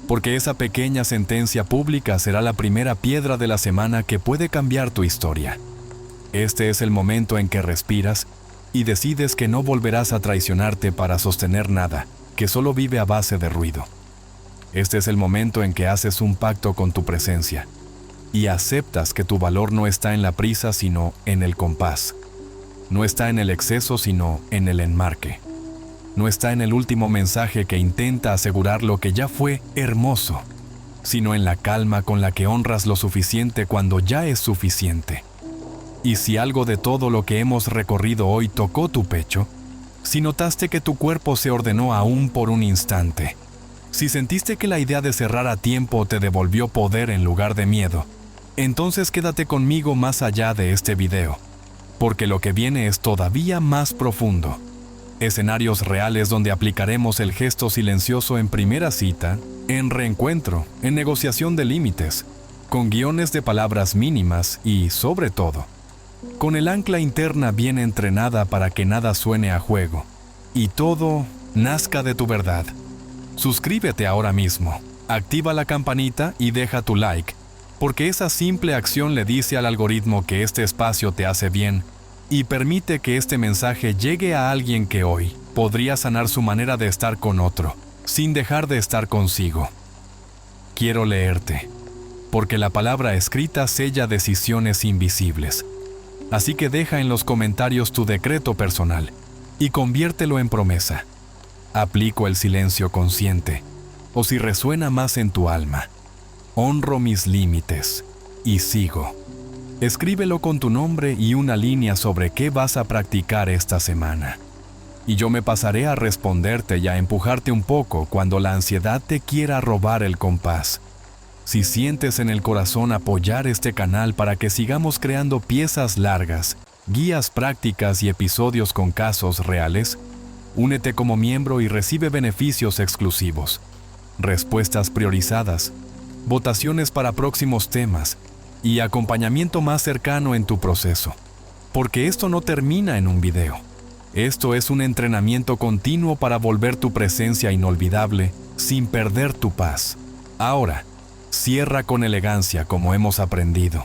S1: porque esa pequeña sentencia pública será la primera piedra de la semana que puede cambiar tu historia. Este es el momento en que respiras y decides que no volverás a traicionarte para sostener nada, que solo vive a base de ruido. Este es el momento en que haces un pacto con tu presencia y aceptas que tu valor no está en la prisa sino en el compás. No está en el exceso sino en el enmarque. No está en el último mensaje que intenta asegurar lo que ya fue hermoso, sino en la calma con la que honras lo suficiente cuando ya es suficiente. Y si algo de todo lo que hemos recorrido hoy tocó tu pecho, si notaste que tu cuerpo se ordenó aún por un instante, si sentiste que la idea de cerrar a tiempo te devolvió poder en lugar de miedo, entonces quédate conmigo más allá de este video, porque lo que viene es todavía más profundo. Escenarios reales donde aplicaremos el gesto silencioso en primera cita, en reencuentro, en negociación de límites, con guiones de palabras mínimas y, sobre todo, con el ancla interna bien entrenada para que nada suene a juego y todo nazca de tu verdad. Suscríbete ahora mismo, activa la campanita y deja tu like, porque esa simple acción le dice al algoritmo que este espacio te hace bien y permite que este mensaje llegue a alguien que hoy podría sanar su manera de estar con otro, sin dejar de estar consigo. Quiero leerte, porque la palabra escrita sella decisiones invisibles. Así que deja en los comentarios tu decreto personal y conviértelo en promesa. Aplico el silencio consciente o si resuena más en tu alma. Honro mis límites y sigo. Escríbelo con tu nombre y una línea sobre qué vas a practicar esta semana. Y yo me pasaré a responderte y a empujarte un poco cuando la ansiedad te quiera robar el compás. Si sientes en el corazón apoyar este canal para que sigamos creando piezas largas, guías prácticas y episodios con casos reales, únete como miembro y recibe beneficios exclusivos, respuestas priorizadas, votaciones para próximos temas y acompañamiento más cercano en tu proceso. Porque esto no termina en un video. Esto es un entrenamiento continuo para volver tu presencia inolvidable sin perder tu paz. Ahora, cierra con elegancia como hemos aprendido.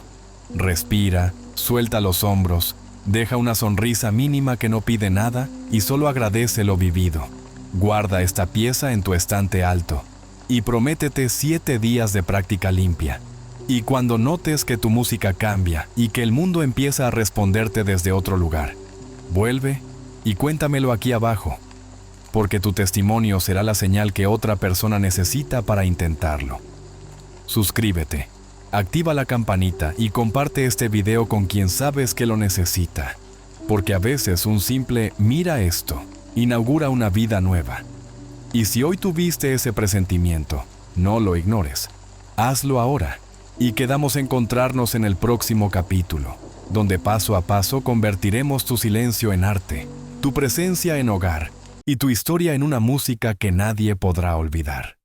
S1: Respira, suelta los hombros, deja una sonrisa mínima que no pide nada y solo agradece lo vivido. Guarda esta pieza en tu estante alto y prométete 7 días de práctica limpia. Y cuando notes que tu música cambia y que el mundo empieza a responderte desde otro lugar, vuelve y cuéntamelo aquí abajo, porque tu testimonio será la señal que otra persona necesita para intentarlo. Suscríbete, activa la campanita y comparte este video con quien sabes que lo necesita, porque a veces un simple "mira esto" inaugura una vida nueva. Y si hoy tuviste ese presentimiento, no lo ignores. Hazlo ahora y quedamos a encontrarnos en el próximo capítulo, donde paso a paso convertiremos tu silencio en arte, tu presencia en hogar y tu historia en una música que nadie podrá olvidar.